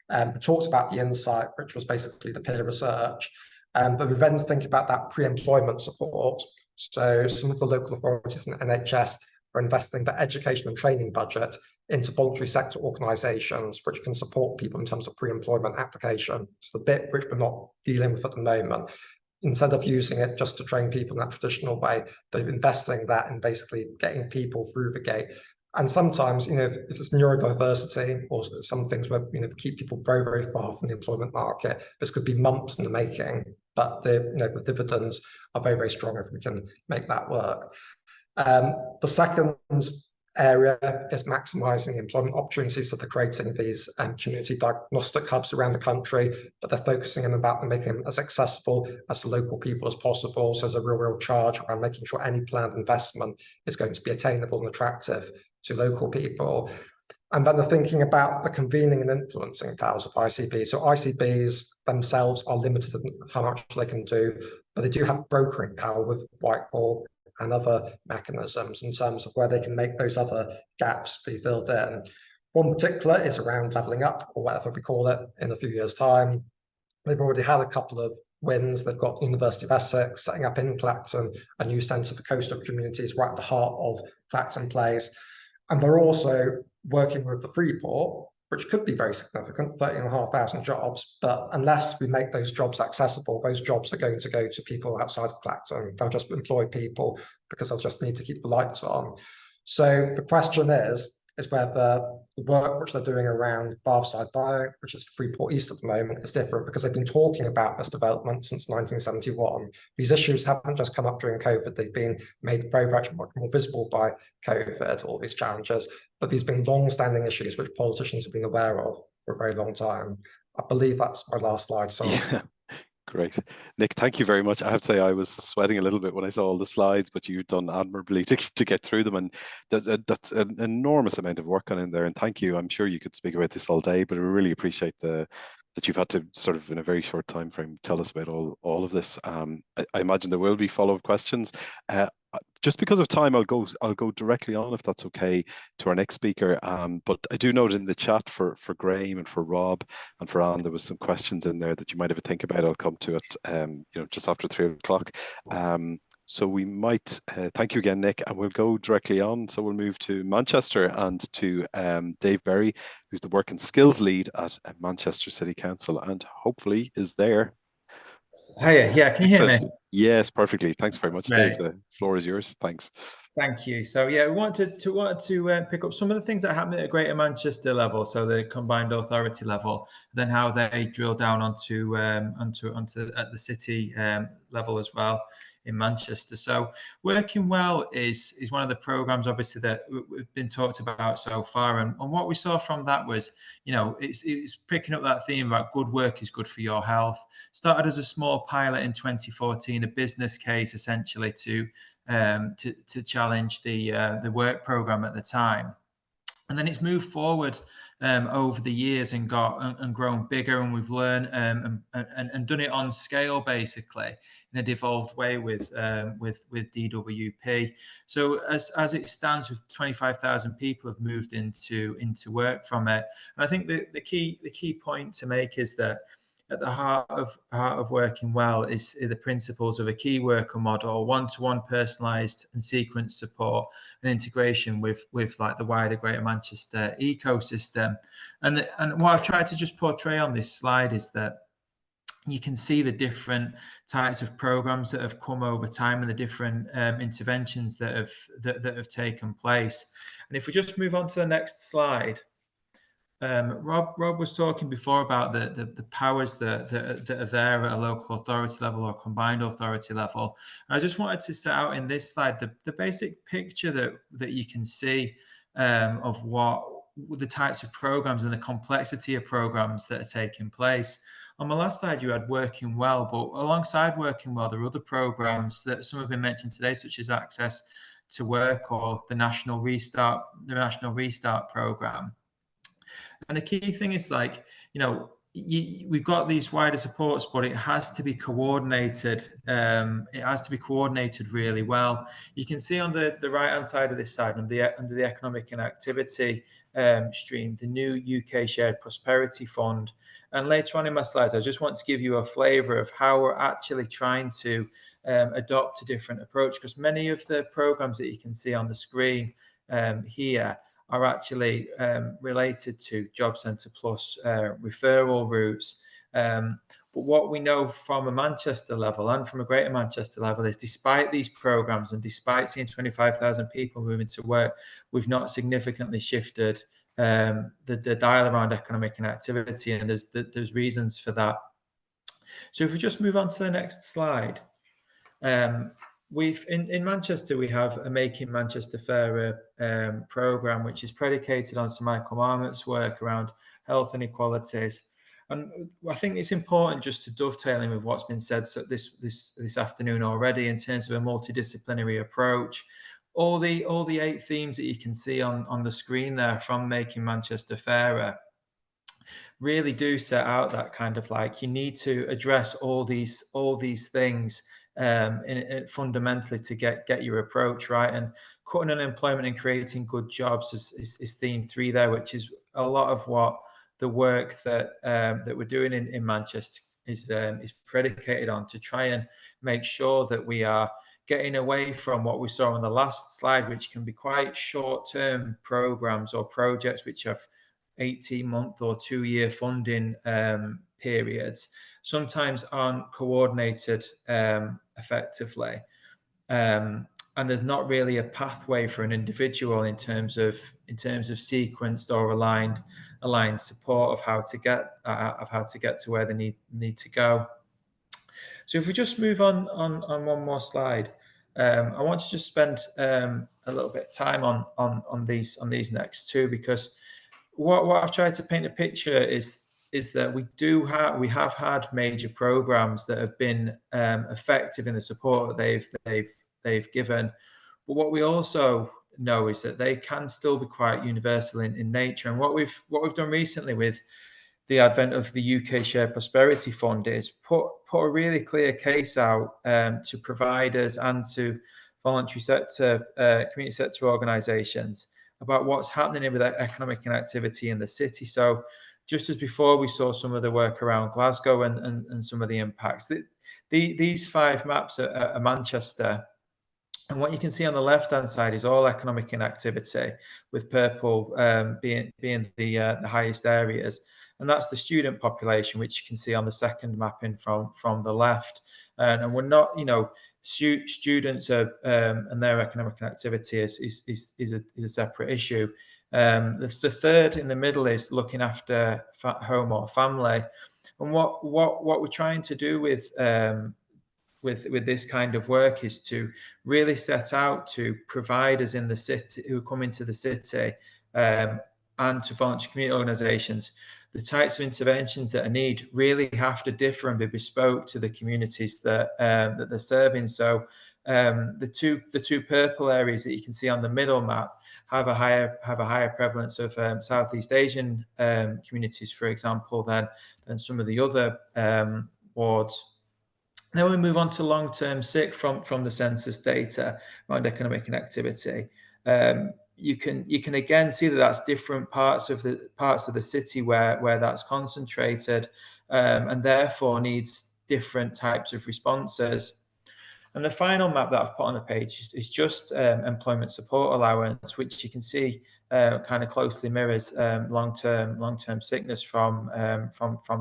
we talked about the insight, which was basically the peer research, but we then think about that pre-employment support. So some of the local authorities and NHS are investing the education and training budget into voluntary sector organisations, which can support people in terms of pre-employment application. It's the bit which we're not dealing with at the moment. Instead of using it just to train people in that traditional way, they're investing that in basically getting people through the gate. And sometimes, if it's neurodiversity or some things where, keep people very, very far from the employment market, this could be months in the making, but the dividends are very, very strong if we can make that work. The second area is maximising employment opportunities. So they're creating these community diagnostic hubs around the country, but they're focusing on about them making them as accessible as to local people as possible. So there's a real charge around making sure any planned investment is going to be attainable and attractive to local people. And then they're thinking about the convening and influencing powers of ICBs. So ICBs themselves are limited in how much they can do, but they do have brokering power with Whitehall and other mechanisms in terms of where they can make those other gaps be filled in. One particular is around levelling up, or whatever we call it, in a few years' time. They've already had a couple of wins. They've got University of Essex setting up in Clacton a new centre for coastal communities right at the heart of Clacton Place. And they're also working with the Freeport, which could be very significant, 30,500 jobs, but unless we make those jobs accessible, those jobs are going to go to people outside of Clacton. They'll just employ people because they'll just need to keep the lights on. So the question is whether the work which they're doing around Bathside Bio, which is Freeport East at the moment, is different, because they've been talking about this development since 1971. These issues haven't just come up during COVID. They've been made very, very much more visible by COVID, all these challenges, but these have been long-standing issues which politicians have been aware of for a very long time. I believe that's my last slide. So yeah. Great. Nick, thank you very much. I have to say I was sweating a little bit when I saw all the slides, but you've done admirably to get through them. And that's an enormous amount of work gone in there. And thank you. I'm sure you could speak about this all day, but I really appreciate the that you've had to sort of in a very short time frame tell us about all of this. I imagine there will be follow-up questions. Just because of time, I'll go directly on, if that's okay, to our next speaker. But I do note in the chat for Graham and for Rob and for Anne, there was some questions in there that you might have a think about. I'll come to it, just after 3 o'clock. So we might thank you again, Nick, and we'll go directly on. So we'll move to Manchester and to Dave Berry, who's the Work and Skills Lead at Manchester City Council, and hopefully is there. Hiya, yeah, can you hear me? Yes, perfectly. Thanks very much, Right. Dave. The floor is yours. Thanks. Thank you. So yeah, we wanted to pick up some of the things that happen at a Greater Manchester level, so the combined authority level, then how they drill down onto at the city level as well in Manchester. So Working Well is one of the programs, obviously, that we've been talked about so far, and what we saw from that was, it's picking up that theme about good work is good for your health. Started as a small pilot in 2014, a business case essentially to challenge the work program at the time, and then it's moved forward over the years and grown bigger, and we've learned and done it on scale, basically in a devolved way with DWP. So as it stands, with 25,000 people have moved into work from it, and I think the key point to make is that at the heart of Working Well is the principles of a key worker model, one-to-one personalised and sequenced support and integration with like the wider Greater Manchester ecosystem. And what I've tried to just portray on this slide is that you can see the different types of programs that have come over time and the different interventions that have taken place. And if we just move on to the next slide. Rob was talking before about the powers that are there at a local authority level or combined authority level. And I just wanted to set out in this slide the basic picture that you can see of what the types of programs and the complexity of programs that are taking place. On the last slide, you had Working Well, but alongside Working Well, there are other programs that some have been mentioned today, such as Access to Work or the National Restart program. And the key thing is, we've got these wider supports, but it has to be coordinated. It has to be coordinated really well. You can see on the right-hand side of this slide, under the economic inactivity stream, the new UK Shared Prosperity Fund. And later on in my slides, I just want to give you a flavour of how we're actually trying to adopt a different approach, because many of the programmes that you can see on the screen here are actually related to Job Centre Plus referral routes. But what we know from a Manchester level and from a Greater Manchester level is, despite these programmes and despite seeing 25,000 people moving to work, we've not significantly shifted the dial around economic inactivity, and there's reasons for that. So if we just move on to the next slide. In Manchester, we have a Making Manchester Fairer programme, which is predicated on Sir Michael Marmot's work around health inequalities. And I think it's important just to dovetail in with what's been said this afternoon already in terms of a multidisciplinary approach. All the 8 themes that you can see on the screen there from Making Manchester Fairer really do set out that kind of you need to address all these things fundamentally to get your approach right. And cutting unemployment and creating good jobs is theme 3 there, which is a lot of what the work that we're doing in Manchester is predicated on, to try and make sure that we are getting away from what we saw on the last slide, which can be quite short-term programs or projects which have 18-month or 2-year funding periods, sometimes aren't coordinated effectively, and there's not really a pathway for an individual in terms of sequenced or aligned support of how to get to where they need to go. So if we just move on one more slide, I want to just spend a little bit of time on these next 2, because what I've tried to paint a picture is that we have had major programs that have been effective in the support that they've given, but what we also know is that they can still be quite universal in nature. And what we've done recently with the advent of the UK Shared Prosperity Fund is put a really clear case out to providers and to voluntary sector, community sector organisations about what's happening with economic inactivity in the city. So just as before, we saw some of the work around Glasgow and some of the impacts. These 5 maps are Manchester. And what you can see on the left-hand side is all economic inactivity, with purple being the highest areas. And that's the student population, which you can see on the second mapping from the left. And we're not, students are and their economic inactivity is a separate issue. The third in the middle is looking after home or family. And what we're trying to do with this kind of work is to really set out to providers in the city who come into the city and to voluntary community organisations, the types of interventions that are needed really have to differ and be bespoke to the communities that they're serving. So the two purple areas that you can see on the middle map have a higher prevalence of Southeast Asian communities, for example, than some of the other wards. Then we move on to long-term sick from the census data around economic inactivity. You can again see that that's different parts of the city where that's concentrated, and therefore needs different types of responses. And the final map that I've put on the page is just employment support allowance, which you can see kind of closely mirrors long-term sickness from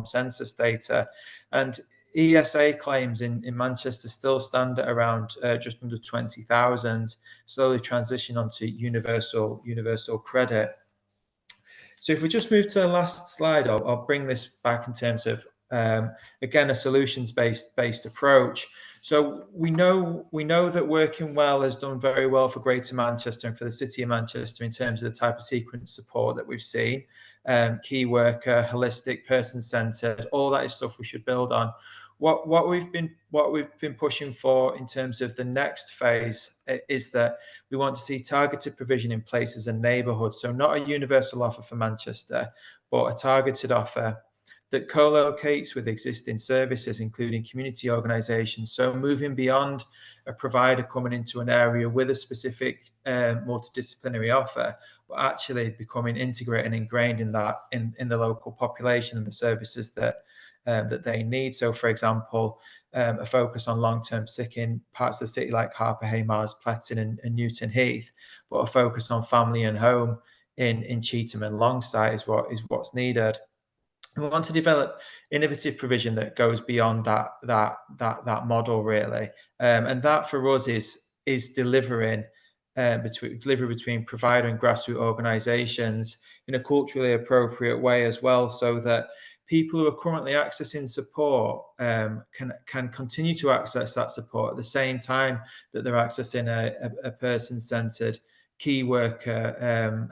census data. And ESA claims in Manchester still stand at around just under 20,000, slowly transition onto universal credit. So if we just move to the last slide, I'll bring this back in terms of again a solutions-based approach. So we know that working well has done very well for Greater Manchester and for the City of Manchester in terms of the type of sequence support that we've seen, key worker, holistic, person-centered, all that is stuff we should build on. What we've been pushing for in terms of the next phase is that we want to see targeted provision in places and neighbourhoods. So not a universal offer for Manchester, but a targeted offer that co-locates with existing services, including community organisations. So moving beyond a provider coming into an area with a specific multidisciplinary offer, but actually becoming integrated and ingrained in that in the local population and the services that they need. So, for example, a focus on long-term sick in parts of the city like Harper, Haymars, Pletton and Newton Heath, but a focus on family and home in Cheetham and Longsight is what's needed. We want to develop innovative provision that goes beyond that model, really, and that for us is delivering between provider and grassroots organisations in a culturally appropriate way as well, so that people who are currently accessing support can continue to access that support at the same time that they're accessing a person-centered key worker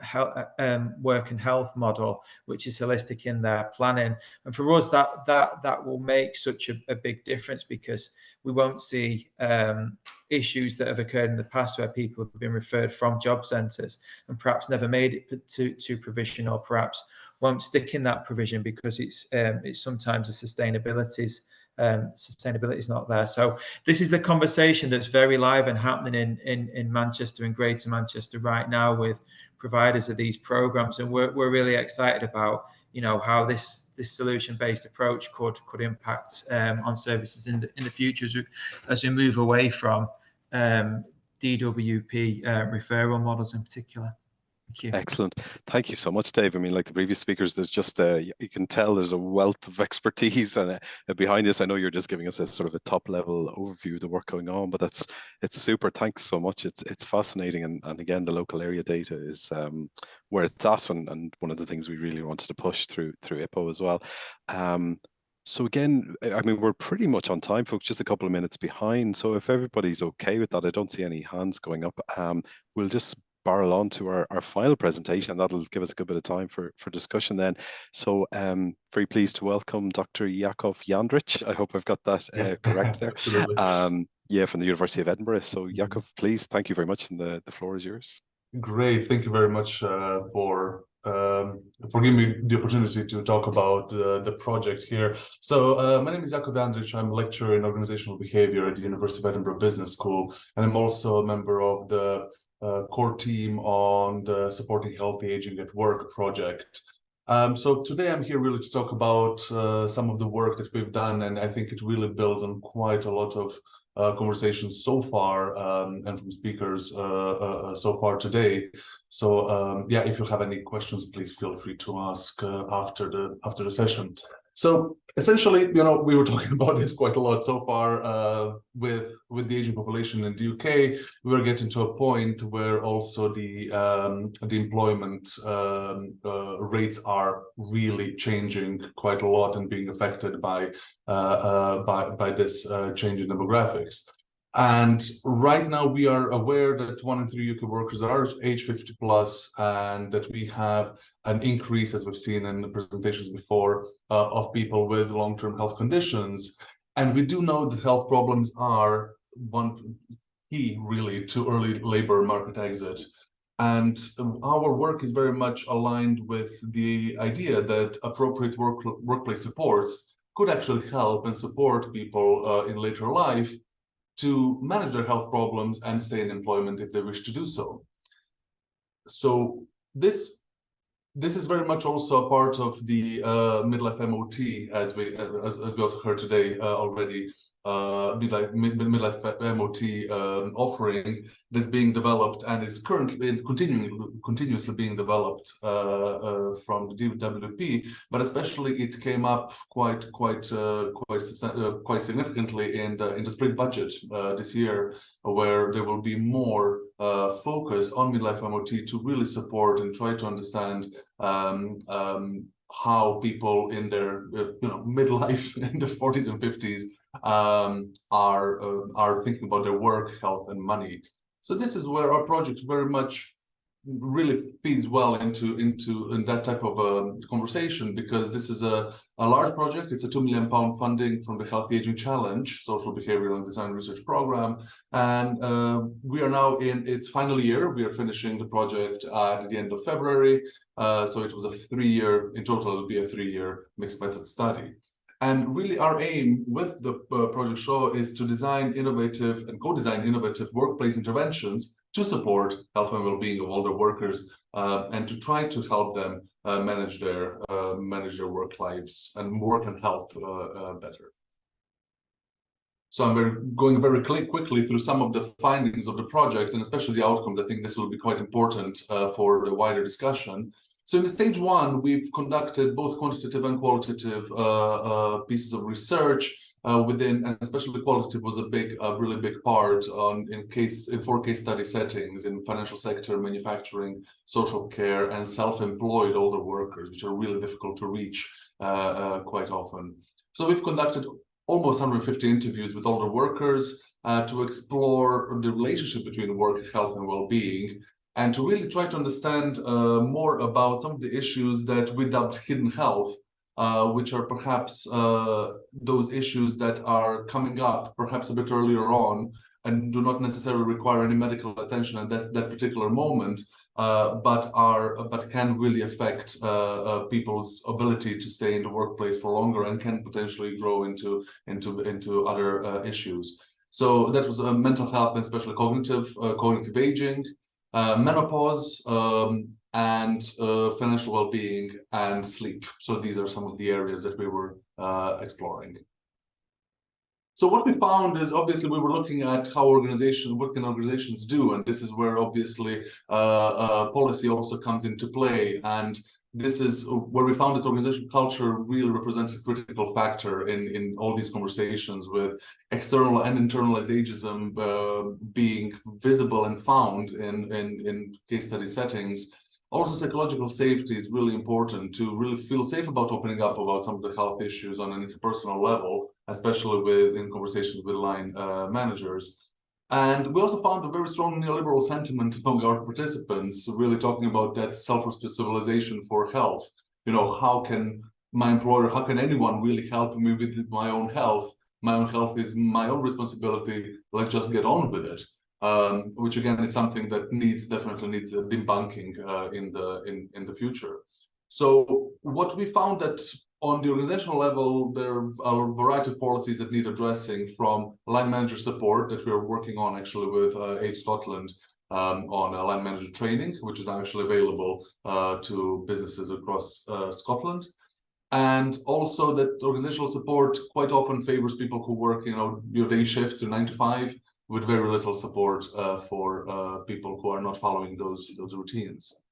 work and health model, which is holistic in their planning. And for us, that will make such a big difference, because we won't see issues that have occurred in the past where people have been referred from job centres and perhaps never made it to provision, or perhaps won't stick in that provision because it's sometimes the sustainability is not there. So this is the conversation that's very live and happening in Manchester and Greater Manchester right now with providers of these programs, and we're really excited about how this solution-based approach could impact on services in the future as we move away from DWP referral models in particular. Thank you. Excellent. Thank you so much, Dave. I mean, like the previous speakers, there's just you can tell there's a wealth of expertise and behind this. I know you're just giving us a sort of a top level overview of the work going on, but it's super. Thanks so much. It's fascinating, and again, the local area data is where it's at, and one of the things we really wanted to push through IPPO as well. So again, I mean, we're pretty much on time, folks, just a couple of minutes behind. So if everybody's okay with that, I don't see any hands going up. We'll just barrel on to our final presentation. That'll give us a good bit of time for discussion then. So very pleased to welcome Dr. Jakov Jandrich. I hope I've got that correct there. Yeah, from the University of Edinburgh. So Jakov, please, thank you very much, and the floor is yours. Great, thank you very much for for giving me the opportunity to talk about the project here. So my name is Jakub Andrich. I'm a lecturer in organizational behavior at the University of Edinburgh Business School, and I'm also a member of the core team on the Supporting Healthy Aging at Work project. So today I'm here really to talk about some of the work that we've done, and I think it really builds on quite a lot of conversations so far and from speakers so far today. So yeah, if you have any questions, please feel free to ask after the session. So essentially, you know, we were talking about this quite a lot so far with the aging population in the UK. We're getting to a point where also the employment rates are really changing quite a lot and being affected by this change in demographics. And right now we are aware that 1 in 3 UK workers are age 50 plus, and that we have an increase, as we've seen in the presentations before, of people with long-term health conditions. And we do know that health problems are one key really to early labor market exit. And our work is very much aligned with the idea that appropriate workplace supports could actually help and support people in later life to manage their health problems and stay in employment if they wish to do so. So this is very much also a part of the midlife MOT, as we also heard today already. Midlife MOT offering that's being developed and is currently continuously being developed from the DWP, but especially it came up quite significantly in the spring budget this year, where there will be more focus on midlife MOT to really support and try to understand how people in their midlife in their 40s and 50s are thinking about their work, health, and money. So this is where our project very much really feeds well into that type of conversation, because this is a large project. It's a £2 million funding from the Healthy Aging Challenge Social Behavioral and Design Research Program, and we are now in its final year. We are finishing the project at the end of February, so it was a 3-year, in total it'll be a 3-year mixed method study. And really our aim with the project show is to design innovative and co-design innovative workplace interventions to support health and well-being of older workers, and to try to help them manage their work lives and work and health better. So I'm going very quickly through some of the findings of the project, and especially the outcomes. I think this will be quite important for the wider discussion. So in the stage 1, we've conducted both quantitative and qualitative pieces of research within, and especially qualitative was a really big part in 4 case study settings in financial sector, manufacturing, social care, and self-employed older workers, which are really difficult to reach quite often. So we've conducted almost 150 interviews with older workers to explore the relationship between work, health, and well-being, and to really try to understand more about some of the issues that we dubbed hidden health, which are perhaps those issues that are coming up perhaps a bit earlier on and do not necessarily require any medical attention at that particular moment, but can really affect people's ability to stay in the workplace for longer and can potentially grow into other issues. So that was mental health and especially cognitive aging, menopause, and financial well-being and sleep. So these are some of the areas that we were exploring. So what we found is, obviously, we were looking at how what can organizations do, and this is where obviously policy also comes into play. And this is where we found that organizational culture really represents a critical factor in all these conversations, with external and internalized ageism being visible and found in case study settings. Also, psychological safety is really important, to really feel safe about opening up about some of the health issues on an interpersonal level, especially in conversations with line managers. And we also found a very strong neoliberal sentiment among our participants, really talking about that self-responsibilization for health. You know, how can anyone really help me with my own health? My own health is my own responsibility. Let's just get on with it. which again is something that definitely needs debunking in the future. So what we found that on the organizational level, there are a variety of policies that need addressing, from line manager support that we are working on actually with Age Scotland on line manager training, which is actually available to businesses across Scotland. And also that organizational support quite often favors people who work, your day shifts, your 9 to 5, with very little support for people who are not following those routines.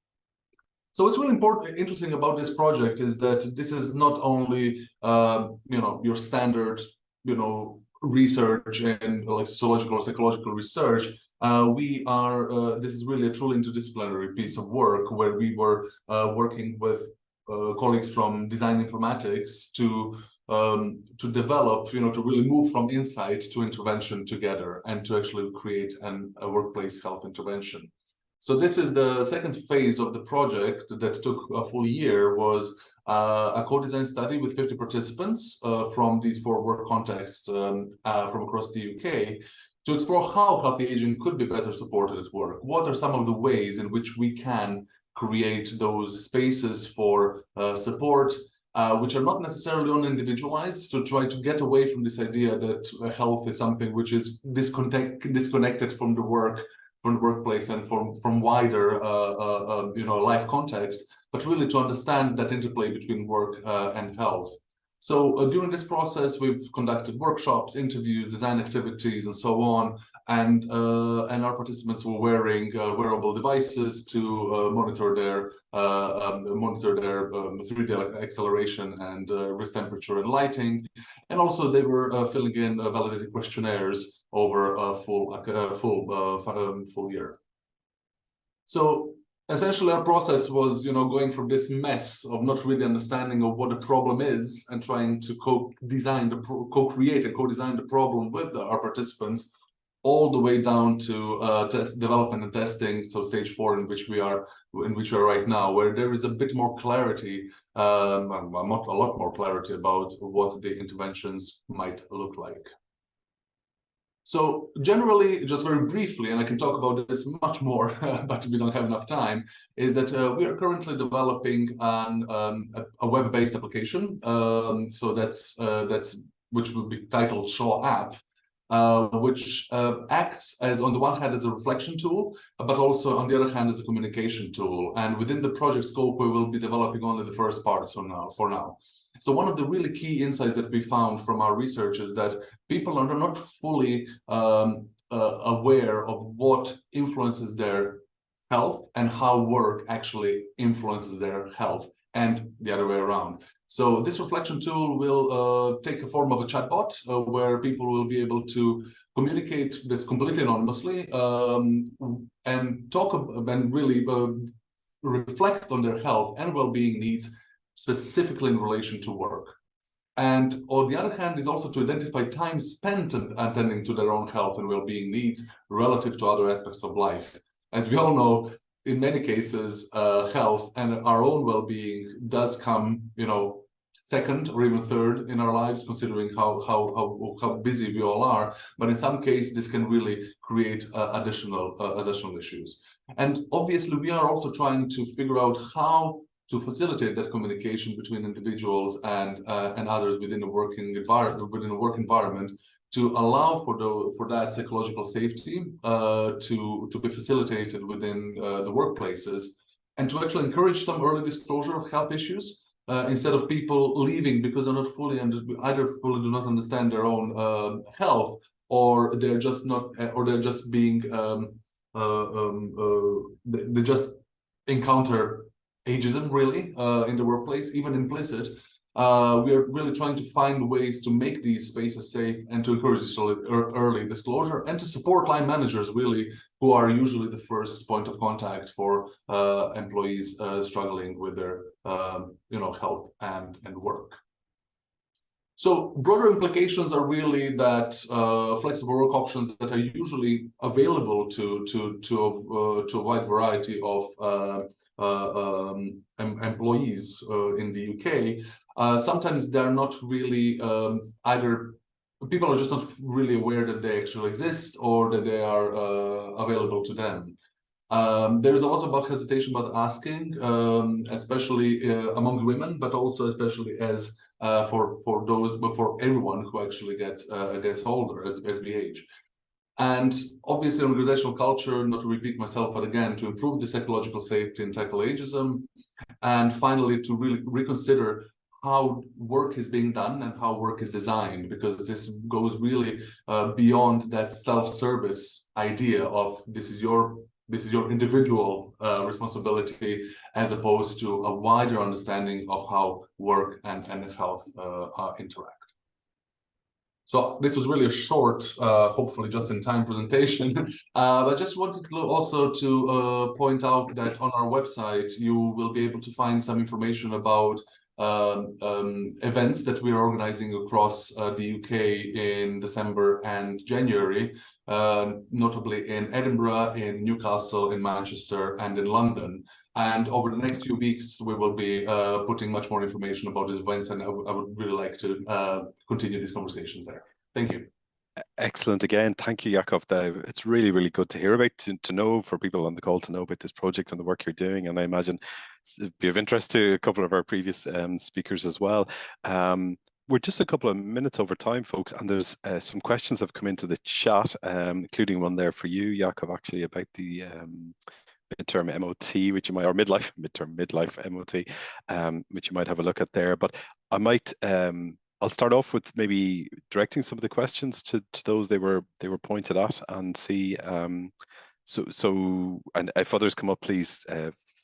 So what's really interesting about this project is that this is not only your standard research and like sociological or psychological research. This is really a truly interdisciplinary piece of work where we were working with colleagues from design informatics to develop, to really move from insight to intervention together and to actually create a workplace health intervention. So this is the second phase of the project that took a full year, was a co-design study with 50 participants from these 4 work contexts from across the UK to explore how healthy aging could be better supported at work. What are some of the ways in which we can create those spaces for support, which are not necessarily unindividualized, to try to get away from this idea that health is something which is disconnected from the workplace and from wider life context, but really to understand that interplay between work and health. So during this process, we've conducted workshops, interviews, design activities, and so on. And our participants were wearing wearable devices to monitor their 3D acceleration and wrist temperature and lighting. And also they were filling in validated questionnaires over a full year. So essentially, our process was, going from this mess of not really understanding of what the problem is and trying to co-create and co-design the problem with our participants, all the way down to development and testing, so stage 4, in which we are right now, where there is a bit more clarity, a lot more clarity about what the interventions might look like. So generally, just very briefly, and I can talk about this much more, but we don't have enough time, is that we are currently developing a web-based application. So that's which will be titled Shaw App, which acts as, on the one hand, as a reflection tool, but also on the other hand as a communication tool. And within the project scope, we will be developing only the first part for now. So one of the really key insights that we found from our research is that people are not fully aware of what influences their health and how work actually influences their health, and the other way around. So this reflection tool will take a form of a chatbot where people will be able to communicate this completely anonymously and talk and really reflect on their health and well-being needs, specifically in relation to work. And on the other hand is also to identify time spent attending to their own health and well-being needs relative to other aspects of life. As we all know, in many cases, health and our own well-being does come, second or even third in our lives, considering how busy we all are. But in some cases, this can really create additional issues. And obviously, we are also trying to figure out how to facilitate that communication between individuals and others within a work environment, to allow for that psychological safety to be facilitated within the workplaces, and to actually encourage some early disclosure of health issues instead of people leaving because they're not either fully do not understand their own health, or they're just not, or they're just being they just encounter ageism really in the workplace, even implicit. We are really trying to find ways to make these spaces safe and to encourage early disclosure, and to support line managers really, who are usually the first point of contact for employees struggling with their health and work. So broader implications are really that flexible work options that are usually available to a wide variety of employees in the UK, sometimes they're not really either people are just not really aware that they actually exist or that they are available to them. There's a lot about hesitation about asking, especially among women, but also especially as for everyone who actually gets older as we age. And obviously, organizational culture, not to repeat myself, but again, to improve the psychological safety and tackle ageism, and finally to really reconsider how work is being done and how work is designed, because this goes really beyond that self-service idea of this is your individual responsibility, as opposed to a wider understanding of how work and health interact. So this was really a short, hopefully just in time presentation. But I just wanted also to point out that on our website, you will be able to find some information about events that we are organizing across the UK in December and January, notably in Edinburgh, in Newcastle, in Manchester, and in London. And over the next few weeks, we will be putting much more information about these events, and I would really like to continue these conversations there. Thank you. Excellent. Again, thank you, Jakub. It's really, really good to hear about, to know, for people on the call to know about this project and the work you're doing. And I imagine it'd be of interest to a couple of our previous speakers as well. We're just a couple of minutes over time, folks, and there's some questions have come into the chat, including one there for you, Jakub, actually, about the midterm MOT, which you might, or midlife MOT, which you might have a look at there. But I might I'll start off with maybe directing some of the questions to those they were pointed at, and see so and if others come up, please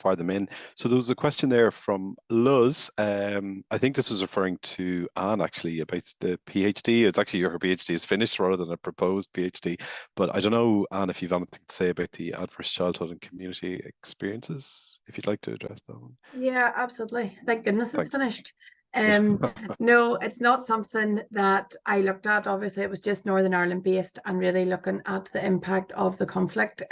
fire them in. So there was a question there from Luz. I think this was referring to Anne, actually, about the PhD. It's actually her PhD is finished rather than a proposed PhD. But I don't know, Anne, if you've anything to say about the adverse childhood and community experiences, if you'd like to address that one. Yeah, absolutely. Thank goodness it's finished. No, it's not something that I looked at. Obviously, it was just Northern Ireland based and really looking at the impact of the conflict.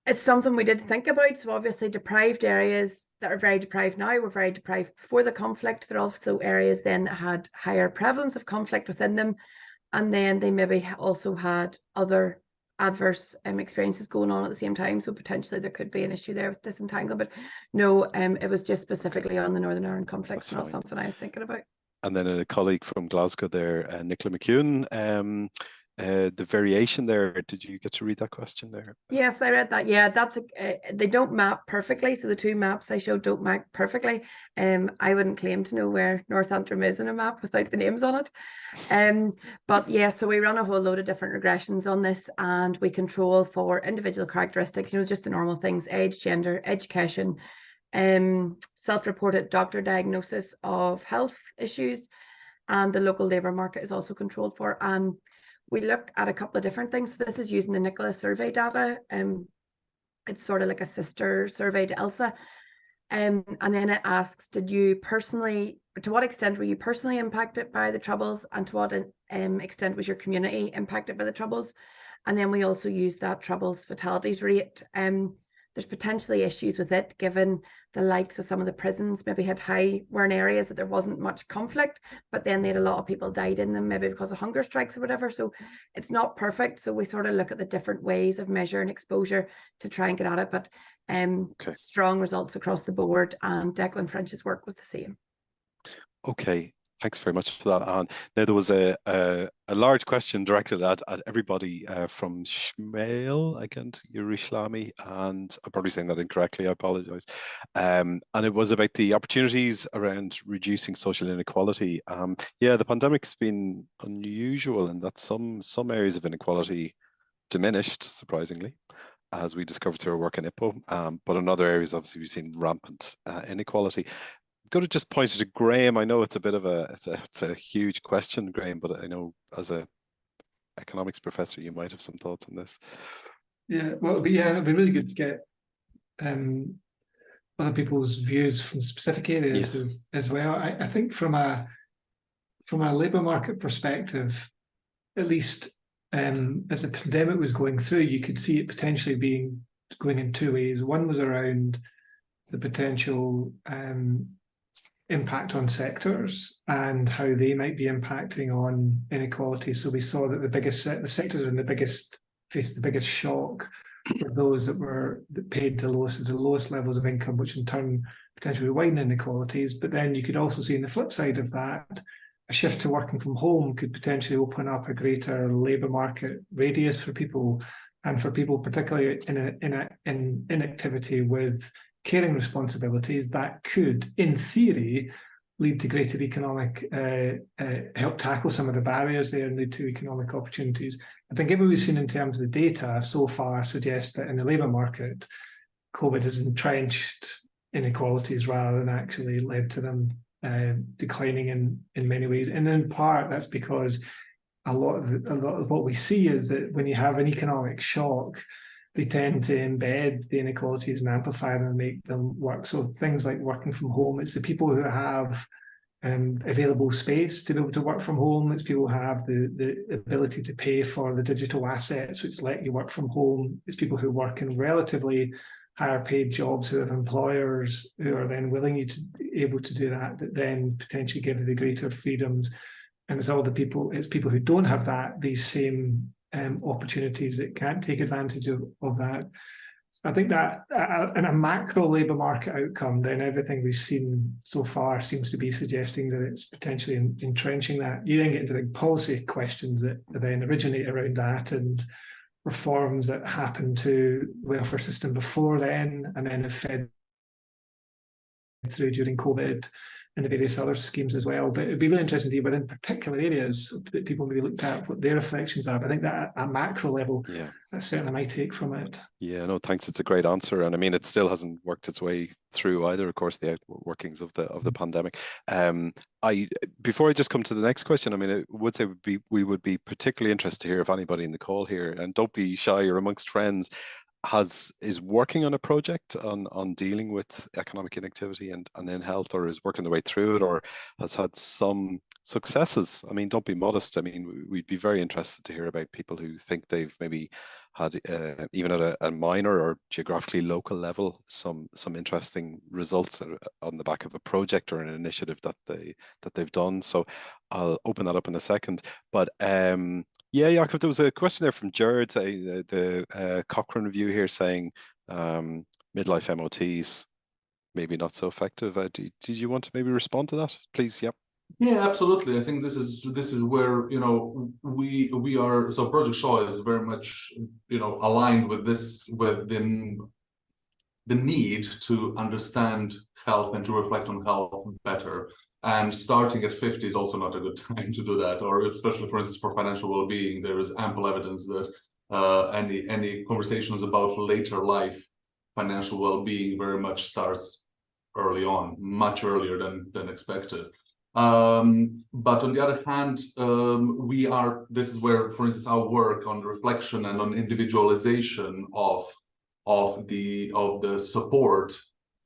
It's something we did think about. So obviously, deprived areas that are very deprived now were very deprived before the conflict. There are also areas then that had higher prevalence of conflict within them, and then they maybe also had other adverse experiences going on at the same time. So potentially there could be an issue there with disentanglement. But no, it was just specifically on the Northern Ireland conflict. It's not something I was thinking about. And then a colleague from Glasgow there, Nicola McEwen, the variation there, did you get to read that question there? Yes, I read that. Yeah, that's they don't map perfectly. So the two maps I showed don't map perfectly. I wouldn't claim to know where North Antrim is in a map without the names on it. But yeah, so we run a whole load of different regressions on this, and we control for individual characteristics, just the normal things: age, gender, education, self-reported doctor diagnosis of health issues, and the local labour market is also controlled for. And we look at a couple of different things. So this is using the Nicola survey data. It's sort of like a sister survey to ELSA. And then it asks, to what extent were you personally impacted by the Troubles, and to what extent was your community impacted by the Troubles? And then we also use that Troubles fatalities rate. There's potentially issues with it, given the likes of some of the prisons maybe were in areas that there wasn't much conflict, but then they had a lot of people died in them, maybe because of hunger strikes or whatever. So it's not perfect. So we sort of look at the different ways of measuring exposure to try and get at it. But strong results across the board, and Declan French's work was the same. Okay. Thanks very much for that, Anne. Now, there was a large question directed at everybody from Shmail, again, Yurishlami, and I'm probably saying that incorrectly, I apologize. And it was about the opportunities around reducing social inequality. Yeah, the pandemic's been unusual in that some areas of inequality diminished, surprisingly, as we discovered through our work in IPPO. But in other areas, obviously, we've seen rampant inequality. Going to just point it to Graham. I know it's a bit of it's a huge question, Graham, but I know as a economics professor, you might have some thoughts on this. Yeah, well, it'd be really good to get other people's views from specific areas as well. I think from a labour market perspective, at least as the pandemic was going through, you could see it potentially going in two ways. One was around the potential impact on sectors and how they might be impacting on inequality. So we saw that the sectors in the biggest faced the biggest shock for those that paid the lowest levels of income, which in turn potentially widen inequalities. But then you could also see on the flip side of that, a shift to working from home could potentially open up a greater labour market radius for people, and for people particularly in inactivity with caring responsibilities, that could, in theory, lead to greater economic, help tackle some of the barriers there and lead to economic opportunities. I think everything we've seen in terms of the data so far suggests that in the labour market, COVID has entrenched inequalities rather than actually led to them declining in many ways. And in part, that's because a lot of what we see is that when you have an economic shock, they tend to embed the inequalities and amplify them and make them work. So things like working from home, it's the people who have available space to be able to work from home. It's people who have the ability to pay for the digital assets which let you work from home. It's people who work in relatively higher paid jobs who have employers who are then able to do that then potentially give the greater freedoms. And it's people who don't have these same opportunities that can't take advantage of that. I think that in a macro labour market outcome, then everything we've seen so far seems to be suggesting that it's potentially entrenching that. You then get into the policy questions that then originate around that, and reforms that happened to the welfare system before then, and then have fed through during COVID and the various other schemes as well. But it'd be really interesting to hear within particular areas that people maybe looked at what their reflections are. But I think that at macro level, that's certainly my take from it. Yeah, no, thanks. It's a great answer. And I mean, it still hasn't worked its way through either, of course, the outworkings of the pandemic. Before I just come to the next question, I mean, I would say we would be particularly interested to hear if anybody in the call here, and don't be shy, or amongst friends, is working on a project on dealing with economic inactivity and in health, or is working their way through it, or has had some successes. I mean, don't be modest. I mean, we'd be very interested to hear about people who think they've maybe had, even at a minor or geographically local level, some interesting results on the back of a project or an initiative that they've done. So I'll open that up in a second. But yeah, Jakob, there was a question there from Jared, the Cochrane review here saying midlife MOTs maybe not so effective. Did you want to maybe respond to that, please? Yep. Yeah, absolutely. I think this is where we are. So Project Shaw is very much aligned with this, with the need to understand health and to reflect on health better. And starting at 50 is also not a good time to do that, or especially, for instance, for financial well-being. There is ample evidence that any conversations about later life financial well-being very much starts early on, much earlier than expected. But on the other hand, this is where, for instance, our work on reflection and on individualization of the support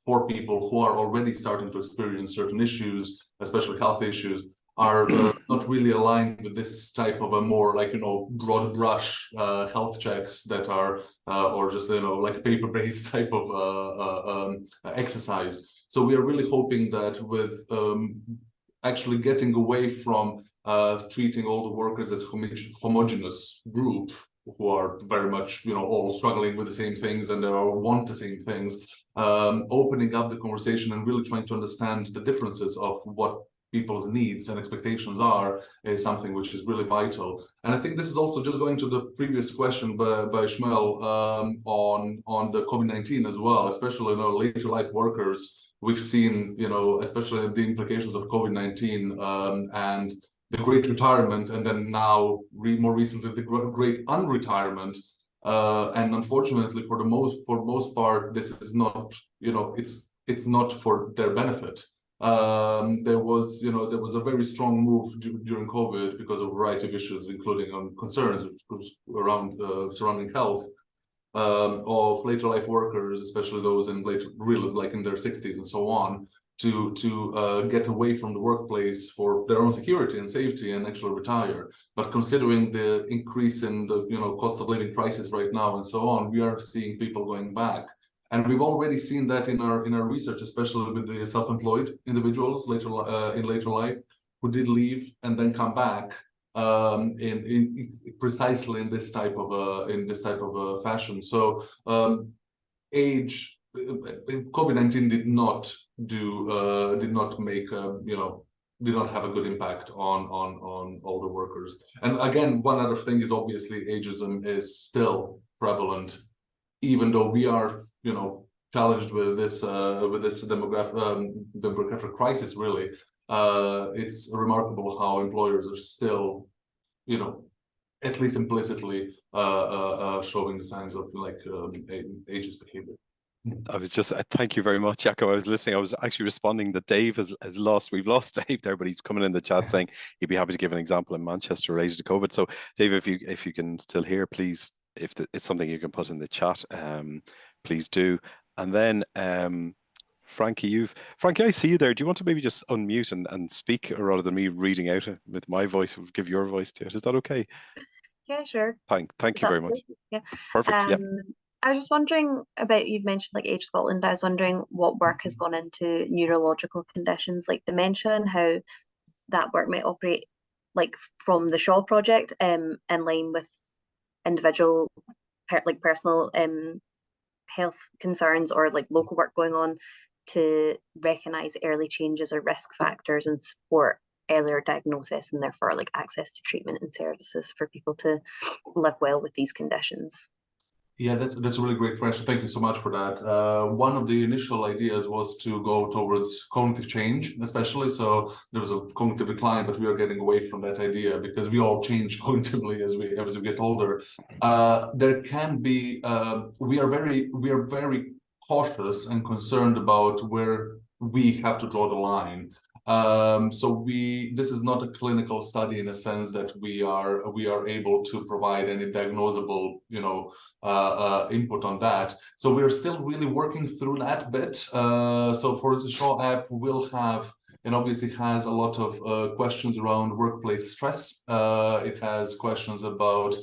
for people who are already starting to experience certain issues, especially health issues, are not really aligned with this type of a more broad brush health checks that are or just like paper-based type of exercise. So we are really hoping that with actually getting away from treating all the workers as homogeneous group who are very much all struggling with the same things and they all want the same things, opening up the conversation and really trying to understand the differences of what people's needs and expectations are is something which is really vital. And I think this is also just going to the previous question by Shmuel on the COVID-19 as well, especially later life workers. We've seen, especially the implications of COVID-19 and the great retirement, and then now more recently the great unretirement. And unfortunately, for the most part, this is not, it's not for their benefit. There was a very strong move during COVID because of a variety of issues, including on concerns around surrounding health of later life workers, especially those in in their 60s and so on, to get away from the workplace for their own security and safety and actually retire. But considering the increase in the cost of living prices right now and so on, we are seeing people going back And we've already seen that in our research, especially with the self-employed individuals in later life who did leave and then come back precisely in this type of fashion. So age, COVID-19 did not make did not have a good impact on older workers. And again, one other thing is obviously ageism is still prevalent, even though we are challenged with this demographic crisis. Really, it's remarkable how employers are still, at least implicitly, showing the signs of ageist behavior. I was just, thank you very much, Jakob. I was listening. I was actually responding that Dave we've lost Dave there, but he's coming in the chat saying he'd be happy to give an example in Manchester related to COVID. So Dave, if you can still hear, please, if it's something you can put in the chat, please do. And then Frankie, I see you there. Do you want to maybe just unmute and speak, rather than me reading out with my voice? Give your voice to it. Is that okay? Yeah, sure. Thank you very much. Yeah. Perfect. Yeah. I was just wondering about, you've mentioned like Age Scotland. I was wondering what work has gone into neurological conditions like dementia, and how that work might operate like from the Shaw project in line with individual personal health concerns, or like local work going on to recognise early changes or risk factors and support earlier diagnosis, and therefore like access to treatment and services for people to live well with these conditions. Yeah, that's a really great question. Thank you so much for that. One of the initial ideas was to go towards cognitive change, especially. So there was a cognitive decline, but we are getting away from that idea because we all change cognitively as we get older. There can be. We are very cautious and concerned about where we have to draw the line. So this is not a clinical study in a sense that we are able to provide any diagnosable input on that. So we're still really working through that bit. So for the Shaw app, we'll have, and obviously has a lot of questions around workplace stress. It has questions about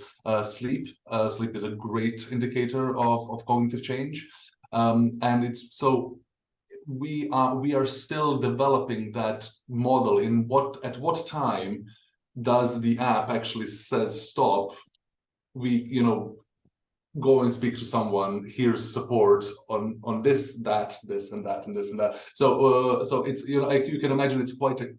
sleep. Sleep is a great indicator of cognitive change, and it's so. We are still developing that model. At what time does the app actually says stop? We go and speak to someone. Here's support on this, that, this, and that, and this, and that. So it's like you can imagine, it's quite a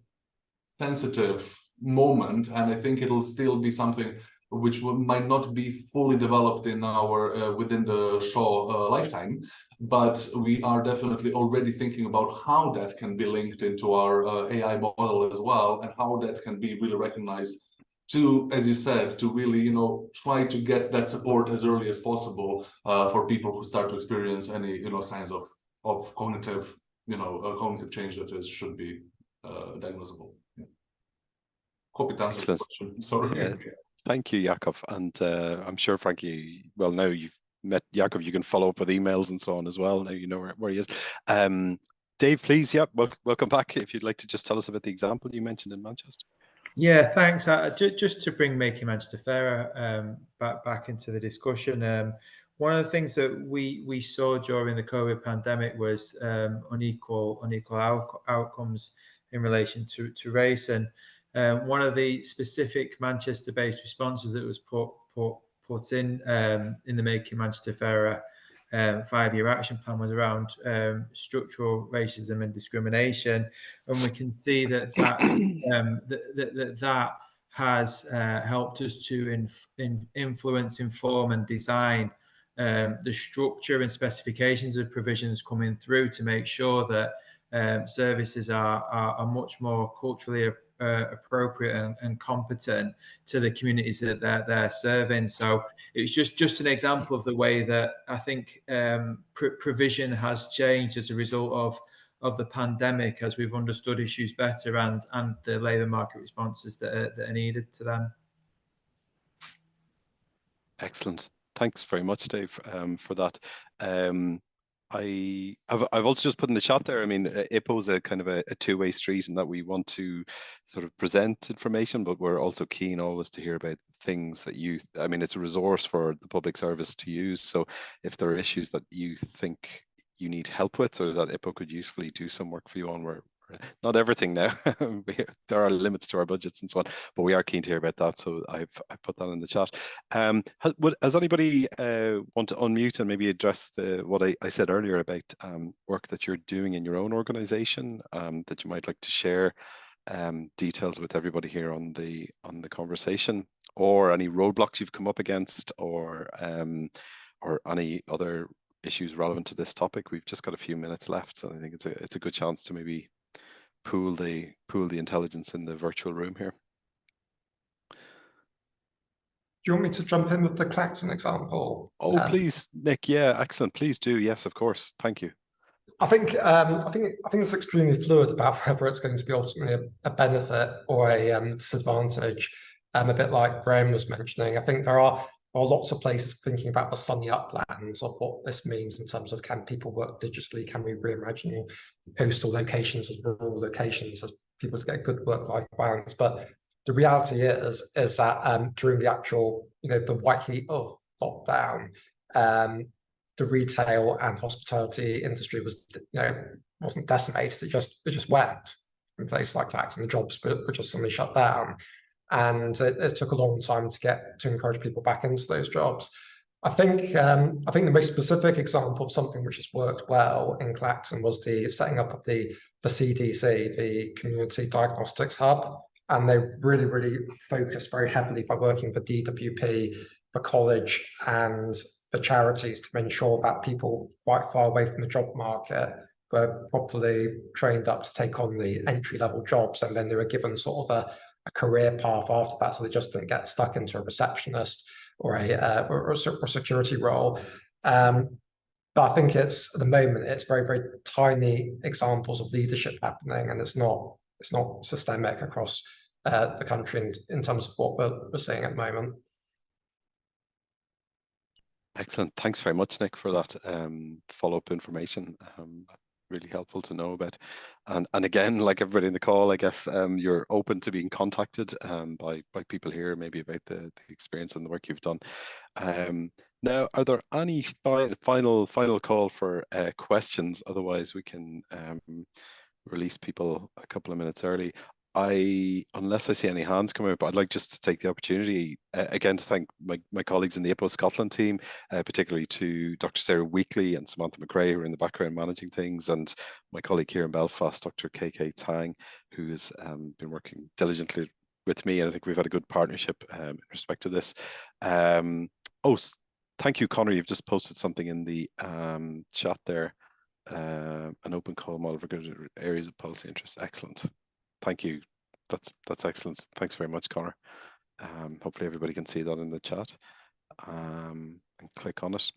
sensitive moment, and I think it'll still be something which might not be fully developed in our within the Shaw lifetime, but we are definitely already thinking about how that can be linked into our AI model as well, and how that can be really recognized to, as you said, to really try to get that support as early as possible for people who start to experience any signs of cognitive cognitive change that should be diagnosable. Yeah. Hope it answers the question. Sorry. Yeah. Thank you, Jakob. And I'm sure, Frankie, well, now you've met Jakob, you can follow up with emails and so on as well. Now you know where he is. Dave, please, welcome back. If you'd like to just tell us about the example you mentioned in Manchester. Yeah, thanks. Just to bring Making Manchester Fairer back into the discussion, one of the things that we saw during the COVID pandemic was unequal outcomes in relation to race, and one of the specific Manchester-based responses that was put in the Making Manchester Fairer 5-year action plan was around structural racism and discrimination, and we can see that that has helped us to influence, inform, and design the structure and specifications of provisions coming through to make sure that services are much more culturally appropriate and competent to the communities that they're serving. So it's just an example of the way that I think provision has changed as a result of the pandemic, as we've understood issues better and the labour market responses that are needed to them. Excellent. Thanks very much, Dave, for that. I've also just put in the chat there. I mean, IPO is a kind of a two-way street in that we want to sort of present information, but we're also keen always to hear about things that I mean, it's a resource for the public service to use. So if there are issues that you think you need help with, or that IPO could usefully do some work for you on, not everything now. There are limits to our budgets and so on, but we are keen to hear about that. So I put that in the chat. Has anybody want to unmute and maybe address what I said earlier about work that you're doing in your own organization that you might like to share details with everybody here on the conversation, or any roadblocks you've come up against, or any other issues relevant to this topic? We've just got a few minutes left, so I think it's a good chance to maybe pool the intelligence in the virtual room here. Do you want me to jump in with the Claxon example? Oh, please, Nick. Yeah, excellent. Please do. Yes, of course. Thank you. I think it's extremely fluid about whether it's going to be ultimately a benefit or a disadvantage. A bit like Graham was mentioning, I think there are lots of places thinking about the sunny uplands of what this means in terms of, can people work digitally? Can we reimagine coastal locations as rural locations as people to get good work-life balance? But the reality is that during the actual, the white heat of lockdown, the retail and hospitality industry wasn't decimated. It just went in places like that, and the jobs were just suddenly shut down. And it took a long time to encourage people back into those jobs. I think the most specific example of something which has worked well in Claxon was the setting up of the CDC, the Community Diagnostics Hub, and they really focused very heavily by working with DWP, the college, and the charities to ensure that people quite far away from the job market were properly trained up to take on the entry-level jobs, and then they were given sort of a career path after that, so they just didn't get stuck into a receptionist or a security role. But I think at the moment it's very tiny examples of leadership happening, and it's not systemic across the country in terms of what we're seeing at the moment. Excellent. Thanks very much, Nick, for that follow-up information. Really helpful to know about. And again, like everybody in the call, I guess you're open to being contacted by people here, maybe about the experience and the work you've done. Now, are there any final call for questions? Otherwise, we can release people a couple of minutes early. Unless I see any hands coming up, I'd like just to take the opportunity again to thank my colleagues in the IPO Scotland team, particularly to Dr. Sarah Weekly and Samantha McRae, who are in the background managing things, and my colleague here in Belfast, Dr. KK Tang, who has been working diligently with me, and I think we've had a good partnership in respect to this. Thank you, Connor. You've just posted something in the chat there. An open call model for good areas of policy interest. Excellent. Thank you. That's excellent. Thanks very much, Connor. Hopefully everybody can see that in the chat. And click on it.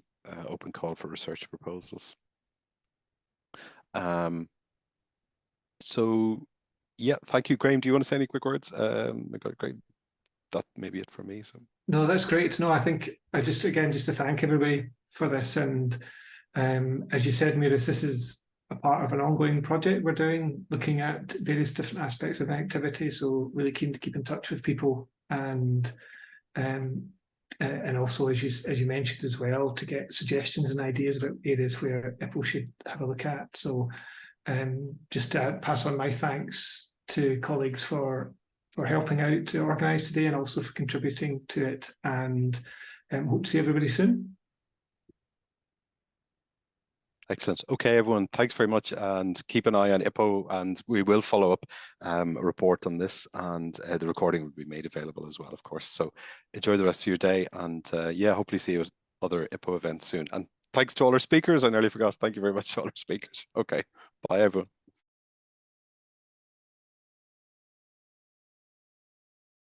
Open call for research proposals. So yeah, thank you, Graham. Do you want to say any quick words? Great. That may be it for me. So no, that's great. No, I think just to thank everybody for this, and as you said, Miras, this is a part of an ongoing project we're doing, looking at various different aspects of activity. So really keen to keep in touch with people, and also, as you mentioned as well, to get suggestions and ideas about areas where IPO should have a look at. So just to pass on my thanks to colleagues for helping out to organise today, and also for contributing to it, and hope to see everybody soon. Excellent. Okay, everyone, thanks very much, and keep an eye on IPO, and we will follow up a report on this, and the recording will be made available as well, of course. So enjoy the rest of your day, and yeah, hopefully see you at other IPO events soon. And thanks to all our speakers. I nearly forgot. Thank you very much to all our speakers. Okay, bye everyone.